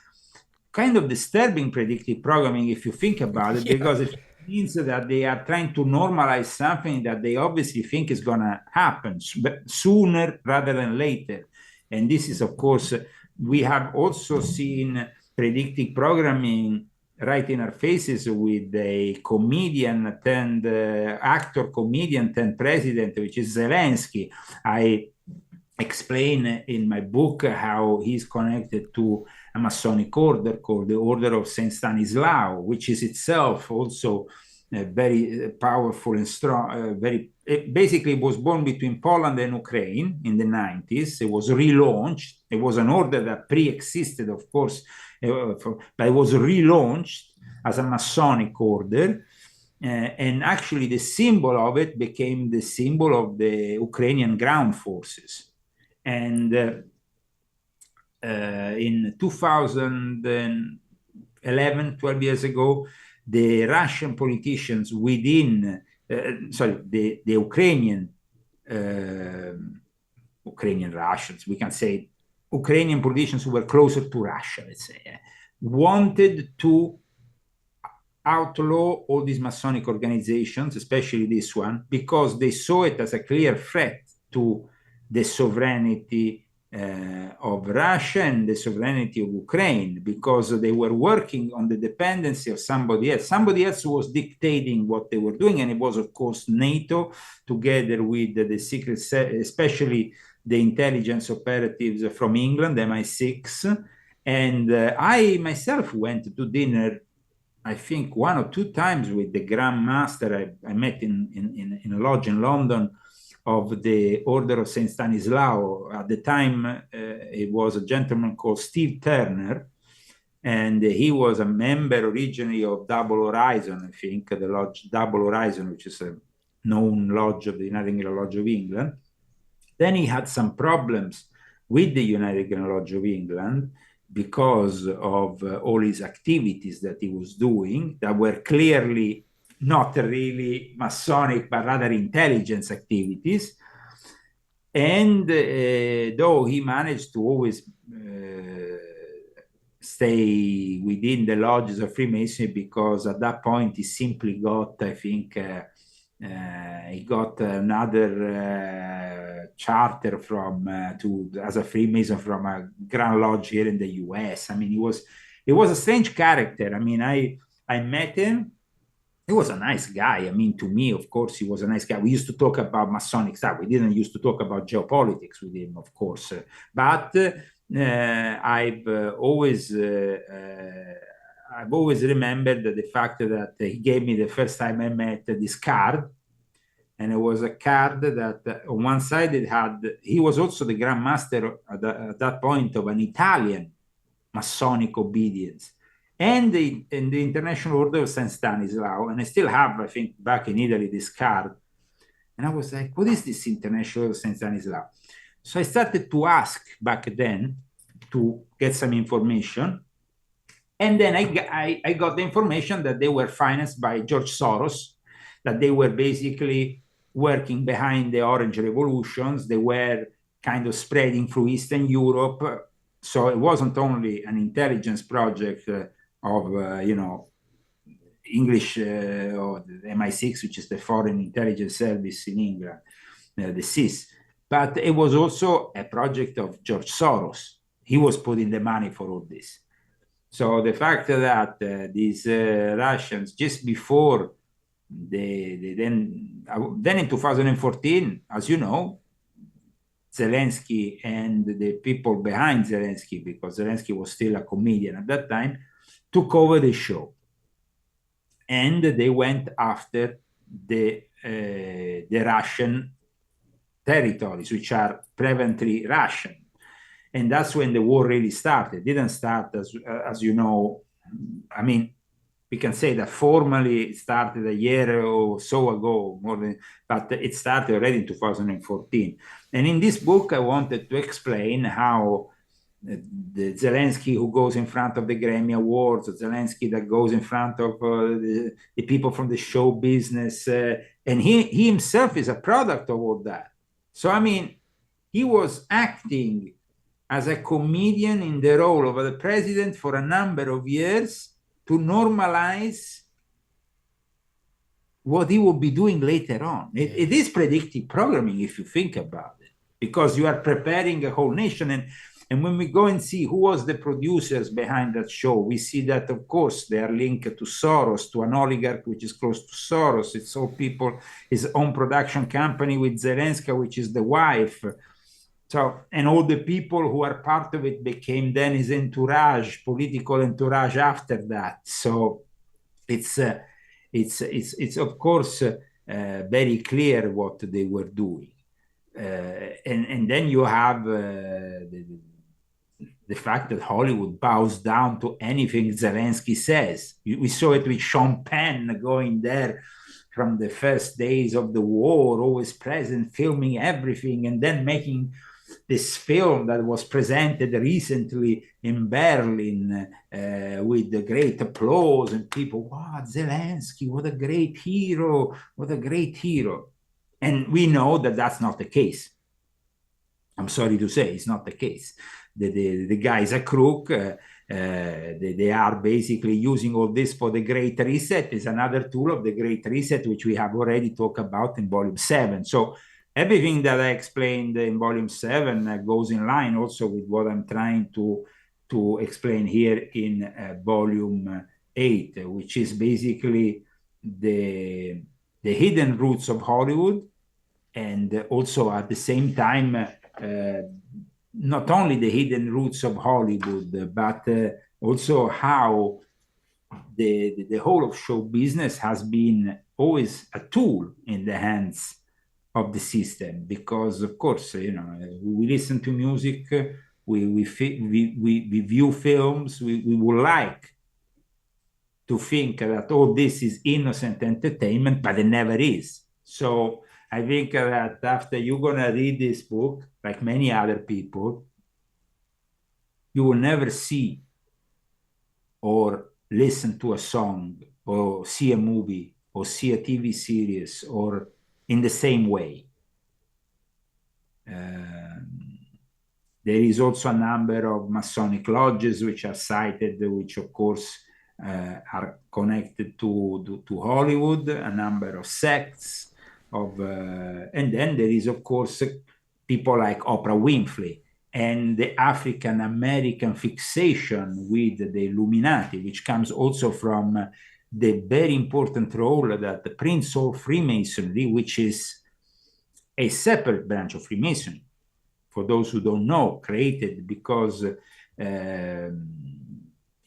kind of disturbing predictive programming if you think about it, because it means that they are trying to normalize something that they obviously think is going to happen sooner rather than later. And this is, of course, we have also seen predictive programming right in our faces with a comedian turned actor, comedian turned president, which is Zelensky. I explain in my book how he's connected to a Masonic order called the Order of Saint Stanislaus, which is itself also very powerful and strong. It basically was born between Poland and Ukraine in the 90s. It was relaunched. It was an order that pre-existed, of course, but it was relaunched as a Masonic order. And actually, the symbol of it became the symbol of the Ukrainian ground forces. And in 2011, 12 years ago, the Russian politicians within, the Ukrainian Russians, we can say Ukrainian politicians who were closer to Russia, let's say, wanted to outlaw all these Masonic organizations, especially this one, because they saw it as a clear threat to the sovereignty of Russia and the sovereignty of Ukraine, because they were working on the dependency of somebody else. Somebody else was dictating what they were doing, and it was, of course, NATO, together with the secret, especially the intelligence operatives from England, MI6. And I myself went to dinner, I think, 1 or 2 times with the Grand Master I met in a lodge in London of the Order of Saint Stanislaus. At the time, it was a gentleman called Steve Turner, and he was a member originally of Double Horizon, I think, the lodge Double Horizon, which is a known lodge of the United Kingdom Lodge of England. Then he had some problems with the United Kingdom Lodge of England because of all his activities that he was doing that were clearly not really Masonic, but rather intelligence activities. And though he managed to always stay within the lodges of Freemasonry, because at that point he simply got, I think, he got another charter from as a Freemason from a Grand Lodge here in the US. I mean, he was a strange character. I mean, I met him. He was a nice guy. I mean, to me, of course, he was a nice guy. We used to talk about Masonic stuff. We didn't used to talk about geopolitics with him, of course. But I've always remembered the fact that he gave me the first time I met this card. And it was a card that on one side he was also the Grand Master at that point of an Italian Masonic obedience, and the International Order of Saint Stanislaus. And I still have, I think, back in Italy, this card. And I was like, what is this International Order of Saint Stanislaus? So I started to ask back then to get some information. And then I got the information that they were financed by George Soros, that they were basically working behind the Orange Revolutions. They were kind of spreading through Eastern Europe. So it wasn't only an intelligence project of, English, or the MI6, which is the Foreign Intelligence Service in England, the SIS, but it was also a project of George Soros. He was putting the money for all this. So the fact that these Russians, just before then in 2014, as you know, Zelensky and the people behind Zelensky, because Zelensky was still a comedian at that time, took over the show. And they went after the Russian territories, which are prevalently Russian. And that's when the war really started. It didn't start, as you know, I mean, we can say that formally it started a year or so ago, but it started already in 2014. And in this book, I wanted to explain how the Zelensky who goes in front of the Grammy Awards, Zelensky that goes in front of the people from the show business, and he himself is a product of all that. So, I mean, he was acting as a comedian in the role of the president for a number of years to normalize what he will be doing later on. It is predictive programming if you think about it, because you are preparing a whole nation. And when we go and see who was the producers behind that show, we see that, of course, they are linked to Soros, to an oligarch which is close to Soros. It's all people, his own production company with Zelensky, which is the wife. So, and all the people who are part of it became then his entourage, political entourage after that. So it's of course very clear what they were doing. And then you have the fact that Hollywood bows down to anything Zelensky says. We saw it with Sean Penn going there from the first days of the war, always present, filming everything, and then making this film that was presented recently in Berlin with the great applause and people, wow, Zelensky, what a great hero, what a great hero. And we know that that's not the case. I'm sorry to say, it's not the case. The guy is a crook. They are basically using all this for the Great Reset. Is another tool of the Great Reset, which we have already talked about in Volume 7. So everything that I explained in Volume 7 goes in line also with what I'm trying to explain here in Volume 8, which is basically the hidden roots of Hollywood, and also at the same time not only the hidden roots of Hollywood, but also how the whole of show business has been always a tool in the hands of the system. Because, of course, you know, we listen to music, we view films, we would like to think that all this is innocent entertainment, but it never is. So I think that after you're going to read this book, like many other people, you will never see or listen to a song or see a movie or see a TV series or in the same way. There is also a number of Masonic lodges which are cited, which of course are connected to Hollywood, a number of sects, and then there is, of course, people like Oprah Winfrey and the African American fixation with the Illuminati, which comes also from the very important role that the Prince of Freemasonry, which is a separate branch of Freemasonry, for those who don't know, created because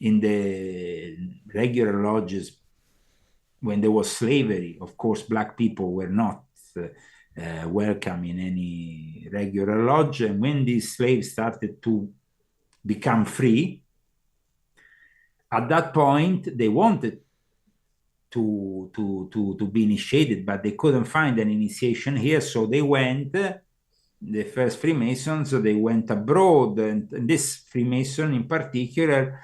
in the regular lodges, when there was slavery, of course, Black people were not welcome in any regular lodge. And when these slaves started to become free, at that point, they wanted to be initiated, but they couldn't find an initiation here. So they went, the first Freemasons, they went abroad. And this Freemason in particular,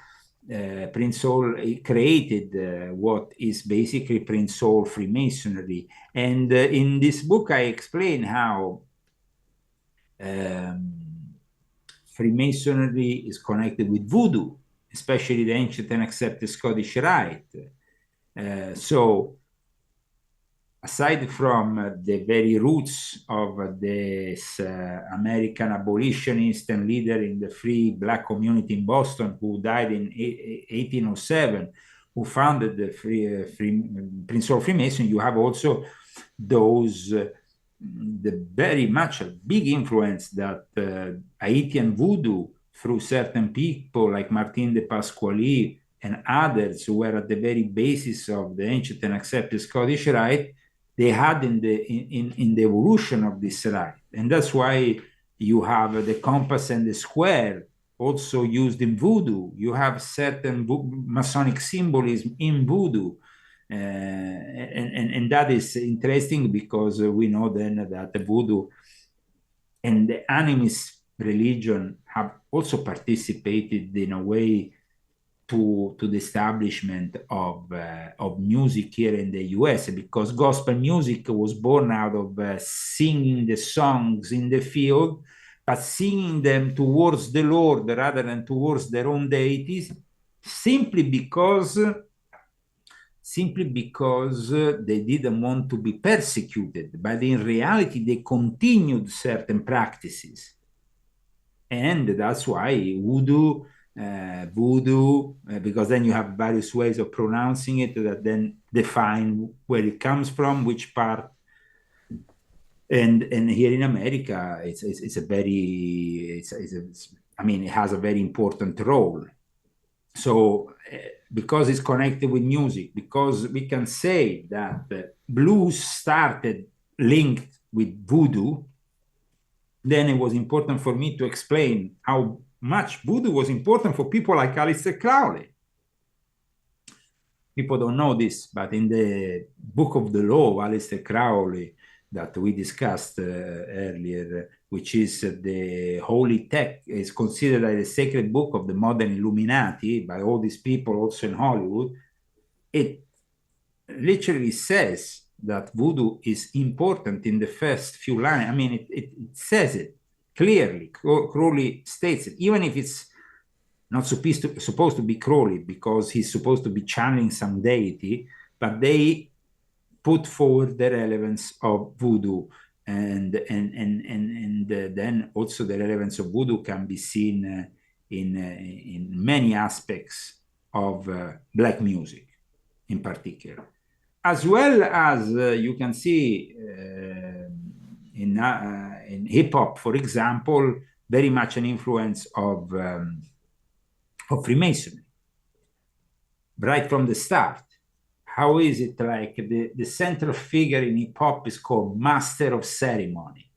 Prince Hall created what is basically Prince Hall Freemasonry. And in this book, I explain how Freemasonry is connected with voodoo, especially the ancient and accepted Scottish Rite. So aside from the very roots of this American abolitionist and leader in the free Black community in Boston, who died in 1807, who founded the Prince Hall Freemason, you have also those, the very much a big influence that Haitian voodoo, through certain people like Martin de Pasquale and others who were at the very basis of the ancient and accepted Scottish Rite, they had in the evolution of this rite. And that's why you have the compass and the square also used in voodoo. You have certain Masonic symbolism in voodoo. And that is interesting because we know then that the voodoo and the animist religion have also participated in a way to the establishment of music here in the US, because gospel music was born out of singing the songs in the field, but singing them towards the Lord rather than towards their own deities, simply because they didn't want to be persecuted, but in reality they continued certain practices. And that's why voodoo, because then you have various ways of pronouncing it that then define where it comes from, which part. And here in America, it has a very important role. So because it's connected with music, because we can say that blues started linked with voodoo, then it was important for me to explain how much voodoo was important for people like Aleister Crowley. People don't know this, but in the Book of the Law of Aleister Crowley that we discussed earlier, which is the holy text, is considered as the sacred book of the modern Illuminati by all these people also in Hollywood, it literally says that voodoo is important in the first few lines. I mean, it says it clearly. Crowley states it, even if it's not supposed to be Crowley, because he's supposed to be channeling some deity, but they put forward the relevance of voodoo, and then also the relevance of voodoo can be seen in many aspects of black music in particular, as well as you can see in hip hop, for example, very much an influence of Freemasonry right from the start. How is it like the central figure in hip hop is called Master of Ceremony?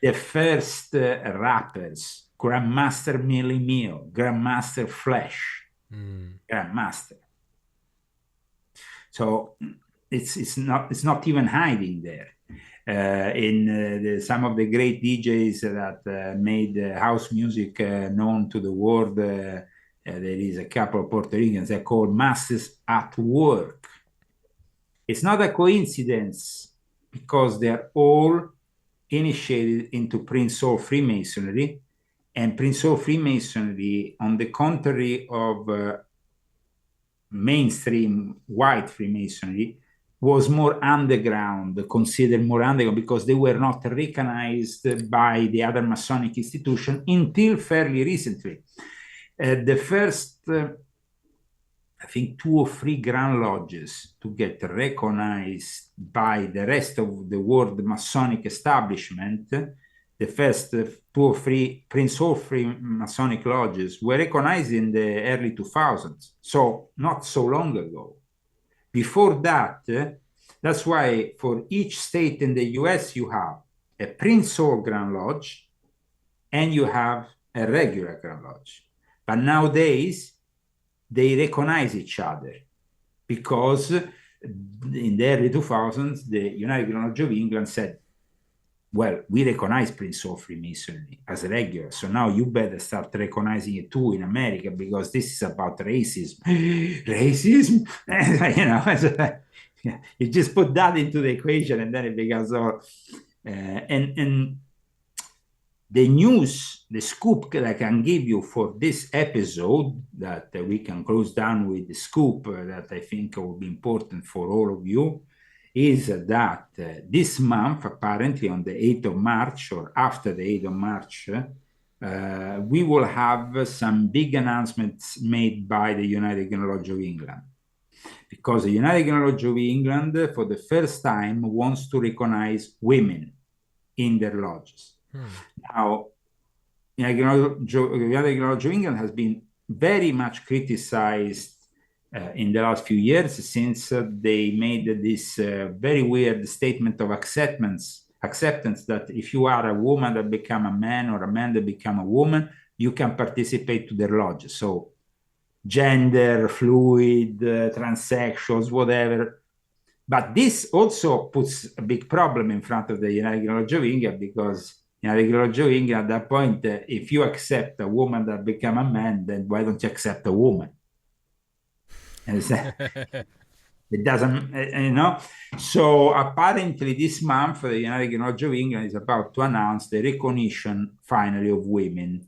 The first rappers, Grandmaster Millie Meal, Grandmaster Flash, Grandmaster. So it's not even hiding there. Some of the great DJs that made house music known to the world, there is a couple of Puerto Ricans. They're called Masters at Work. It's not a coincidence, because they're all initiated into Prince Soul Freemasonry, and Prince Soul Freemasonry, on the contrary of mainstream white Freemasonry, was more underground, considered more underground, because they were not recognized by the other Masonic institution until fairly recently. The first, I think, 2 or 3 Grand Lodges to get recognized by the rest of the world Masonic establishment, the first 2 or 3 Prince Hall Masonic lodges were recognized in the early 2000s, so not so long ago. Before that, that's why for each state in the US, you have a Prince Hall Grand Lodge and you have a regular Grand Lodge. But nowadays, they recognize each other, because in the early 2000s, the United Grand Lodge of England said, well, we recognize Prince Hall Freemasonry as a regular, so now you better start recognizing it too in America, because this is about racism. Racism? You just put that into the equation and then it becomes all... and the news, the scoop that I can give you for this episode, that we can close down with the scoop that I think will be important for all of you, is that this month, apparently on the 8th of March or after the 8th of March, we will have some big announcements made by the United Grand Lodge of England. Because the United Grand Lodge of England, for the first time, wants to recognize women in their lodges. Now, the United Grand Lodge of England has been very much criticized in the last few years, since they made this very weird statement of acceptance that if you are a woman that become a man or a man that become a woman, you can participate to their lodges. So gender, fluid, transsexuals, whatever. But this also puts a big problem in front of the United Lodge of England, because United Lodge of England, at that point, if you accept a woman that become a man, then why don't you accept a woman? And it doesn't, So apparently this month, the United Lodge of England is about to announce the recognition finally of women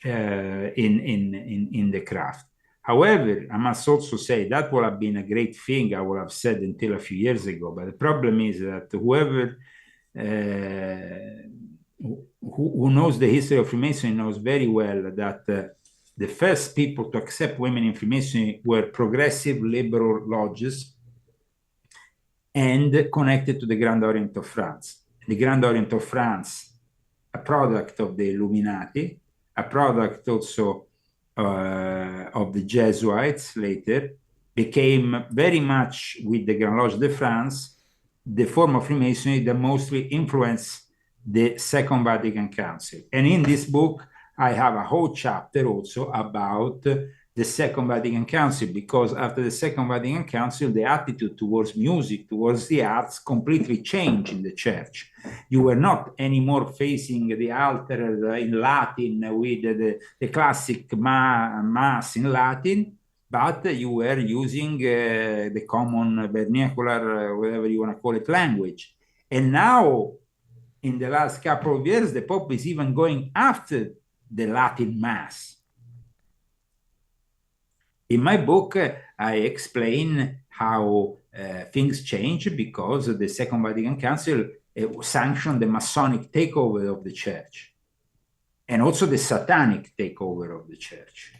in the craft. However, I must also say that would have been a great thing, I would have said, until a few years ago. But the problem is that whoever who knows the history of Freemasonry knows very well that the first people to accept women in Freemasonry were progressive liberal lodges and connected to the Grand Orient of France. The Grand Orient of France, a product of the Illuminati, a product also of the Jesuits later, became very much, with the Grand Lodge de France, the form of Freemasonry that mostly influenced the Second Vatican Council. And in this book, I have a whole chapter also about the Second Vatican Council, because after the Second Vatican Council, the attitude towards music, towards the arts, completely changed in the church. You were not anymore facing the altar in Latin with the classic mass in Latin, but you were using the common vernacular, whatever you want to call it, language. And now, in the last couple of years, the Pope is even going after the Latin mass. In my book, I explain how things change because the Second Vatican Council sanctioned the Masonic takeover of the church and also the Satanic takeover of the church.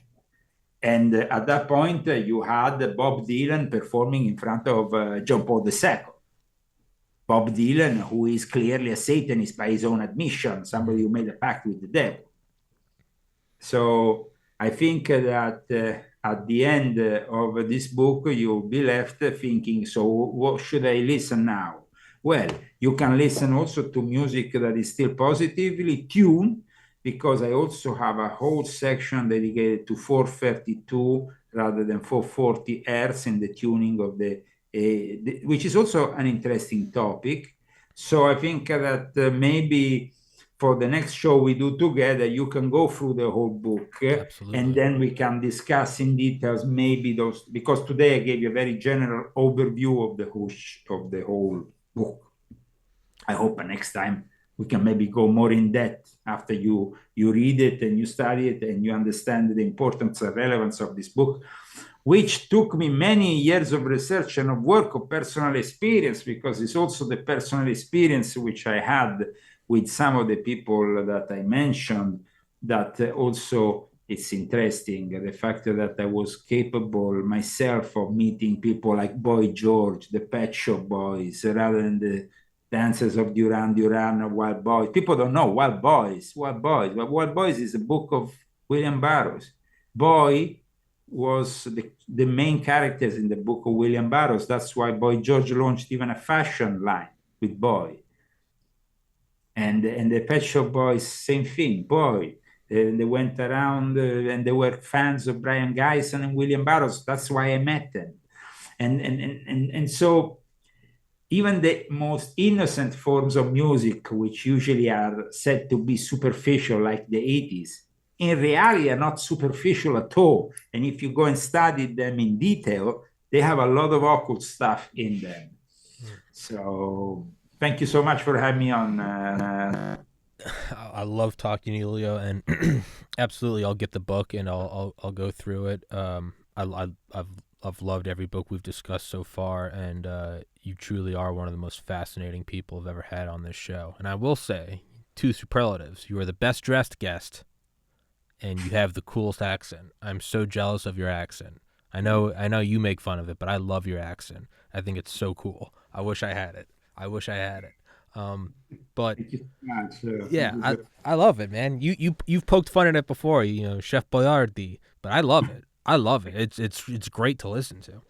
And at that point, you had Bob Dylan performing in front of John Paul II. Bob Dylan, who is clearly a Satanist by his own admission, somebody who made a pact with the devil. So I think that at the end of this book, you'll be left thinking, so what should I listen now? Well, you can listen also to music that is still positively tuned, because I also have a whole section dedicated to 432 rather than 440 Hertz in the tuning of which is also an interesting topic. So I think that maybe for the next show we do together, you can go through the whole book. Absolutely. And then we can discuss in details maybe those, because today I gave you a very general overview of the whole book. I hope next time we can maybe go more in depth after you read it and you study it and you understand the importance and relevance of this book, which took me many years of research and of work, of personal experience, because it's also the personal experience which I had with some of the people that I mentioned, that also it's interesting, the fact that I was capable myself of meeting people like Boy George, the Pet Shop Boys, rather than the Dancers of Duran Duran or Wild Boys. People don't know Wild Boys. Wild Boys is a book of William Burroughs. Boy was the main characters in the book of William Burroughs. That's why Boy George launched even a fashion line with Boy. And the Pet Shop Boys, same thing, Boy. They went around and they were fans of Brian Geisen and William Burroughs. That's why I met them. And so even the most innocent forms of music, which usually are said to be superficial, like the 80s, in reality are not superficial at all. And if you go and study them in detail, they have a lot of occult stuff in them. So thank you so much for having me on. I love talking to you, Leo, and absolutely, I'll get the book and I'll go through it. I've loved every book we've discussed so far, and you truly are one of the most fascinating people I've ever had on this show. And I will say, two superlatives: you are the best dressed guest, and you have the coolest accent. I'm so jealous of your accent. I know you make fun of it, but I love your accent. I think it's so cool. I wish I had it. But yeah, I love it, man. You've poked fun at it before, Chef Boyardee, but I love it. It's great to listen to.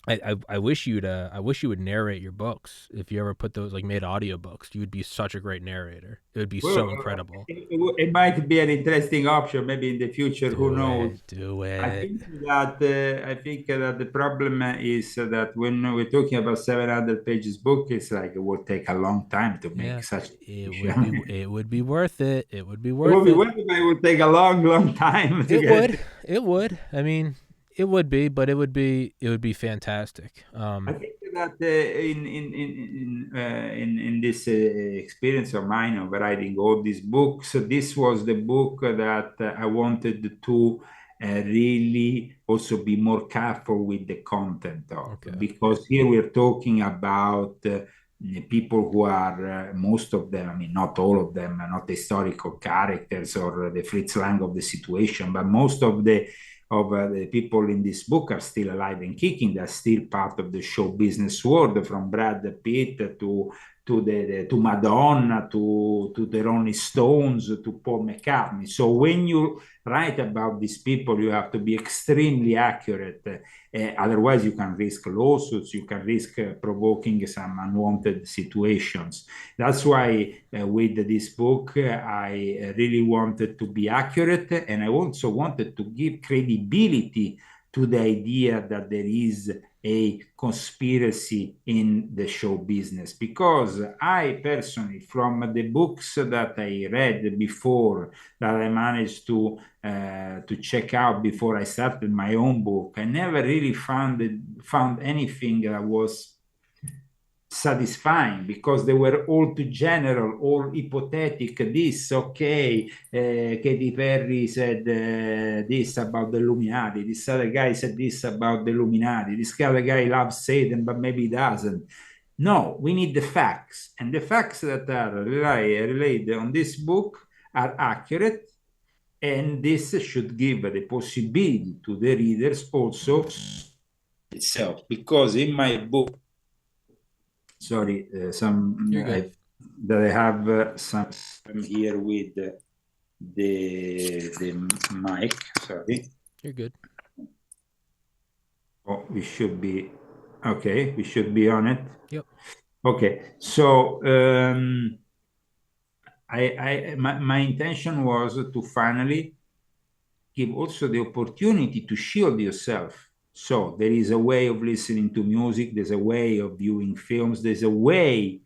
I wish I wish you would narrate your books. If you ever put those, like, made audiobooks, you would be such a great narrator. It would be Well, so incredible. it might be an interesting option maybe in the future. Who Do knows? it. Do I it. think I think that the problem is that when we're talking about 700 pages book, it's like it will take a long time to make Yeah. such. It would be worth it. It would be It will worth be it. worth it, but it will take a long, long time to It get. would. It would. I mean, it would be, but it would be fantastic. I think that in this experience of mine of writing all these books, this was the book that I wanted to really also be more careful with the content of, Okay. because here we're talking about people who are most of them, I mean, not all of them, are not historical characters or the Fritz Lang of the situation, but most of the people in this book are still alive and kicking. They're still part of the show business world, from Brad Pitt to Madonna to the Rolling Stones to Paul McCartney. So when you write about these people, you have to be extremely accurate. Otherwise, you can risk lawsuits. You can risk provoking some unwanted situations. That's why with this book, I really wanted to be accurate, and I also wanted to give credibility to the idea that there is a conspiracy in the show business, because I personally, from the books that I read before, that I managed to check out before I started my own book, I never really found anything that was satisfying, because they were all too general, all hypothetic. This, okay, Katy Perry said this about the Illuminati. This other guy said this about the Illuminati. This other guy loves Satan, but maybe he doesn't. No, we need the facts, and the facts that are relayed on this book are accurate, and this should give the possibility to the readers also itself, because in my book, sorry, You're good. that I have some here with the mic. Sorry. You're good. Oh, we should be okay. We should be on it. Yep. Okay. So my intention was to finally give also the opportunity to shield yourself. So there is a way of listening to music, there's a way of viewing films, there's a way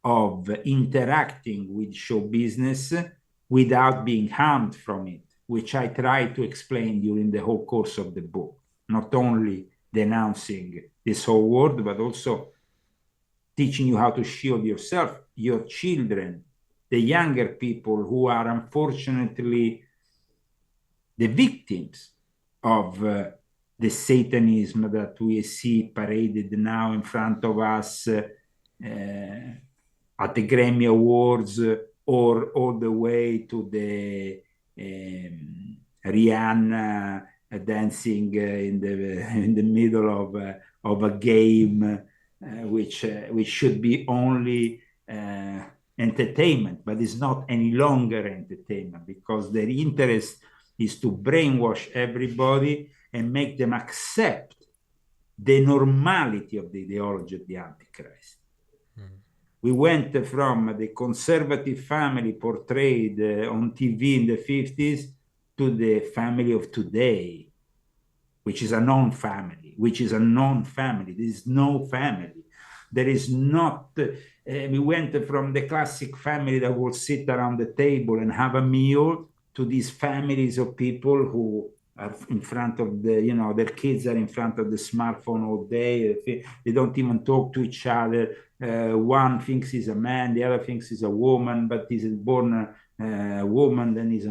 of interacting with show business without being harmed from it, which I try to explain during the whole course of the book, not only denouncing this whole world, but also teaching you how to shield yourself, your children, the younger people who are unfortunately the victims of the Satanism that we see paraded now in front of us at the Grammy Awards, or all the way to the Rihanna dancing in the middle of a game, which should be only entertainment, but is not any longer entertainment, because their interest is to brainwash everybody and make them accept the normality of the ideology of the Antichrist. We went from the conservative family portrayed on TV in the 50s to the family of today, which is a non-family, There is no family. There is not, we went from the classic family that will sit around the table and have a meal to these families of people who are in front of their kids are in front of the smartphone all day. They don't even talk to each other. One thinks he's a man, the other thinks he's a woman, but he's born a woman, then he's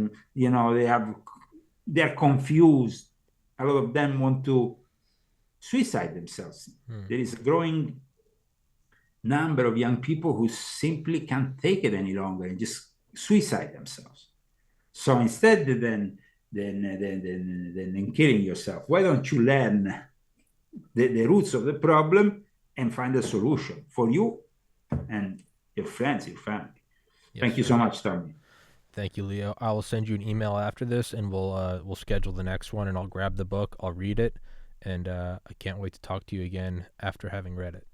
they're confused. A lot of them want to suicide themselves. There is a growing number of young people who simply can't take it any longer and just suicide themselves. So instead than killing yourself, why don't you learn the roots of the problem and find a solution for you and your friends, your family? Yes, Thank you so much, Tommy. Thank you, Leo. I will send you an email after this, and we'll schedule the next one, and I'll grab the book, I'll read it, and I can't wait to talk to you again after having read it.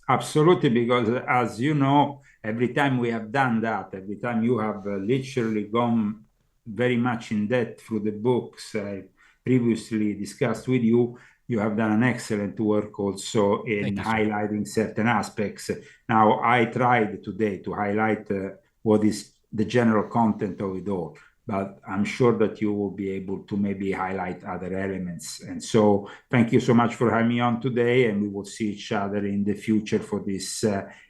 Absolutely, because as you know, every time we have done that, every time you have literally gone very much in depth through the books I previously discussed with you, you have done an excellent work also in Thank you, sir. highlighting certain aspects. Now, I tried today to highlight what is the general content of it all, but I'm sure that you will be able to maybe highlight other elements. And so, thank you so much for having me on today, and we will see each other in the future for this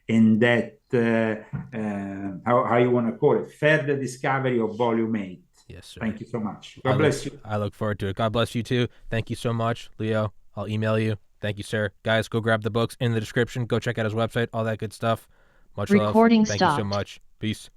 in-depth, how you want to call it, further discovery of Volume 8. Yes, sir. Thank you so much. God bless you. I look forward to it. God bless you too. Thank you so much, Leo. I'll email you. Thank you, sir. Guys, go grab the books in the description. Go check out his website, all that good stuff. Much love. Recording Thank you so stopped. much. Peace.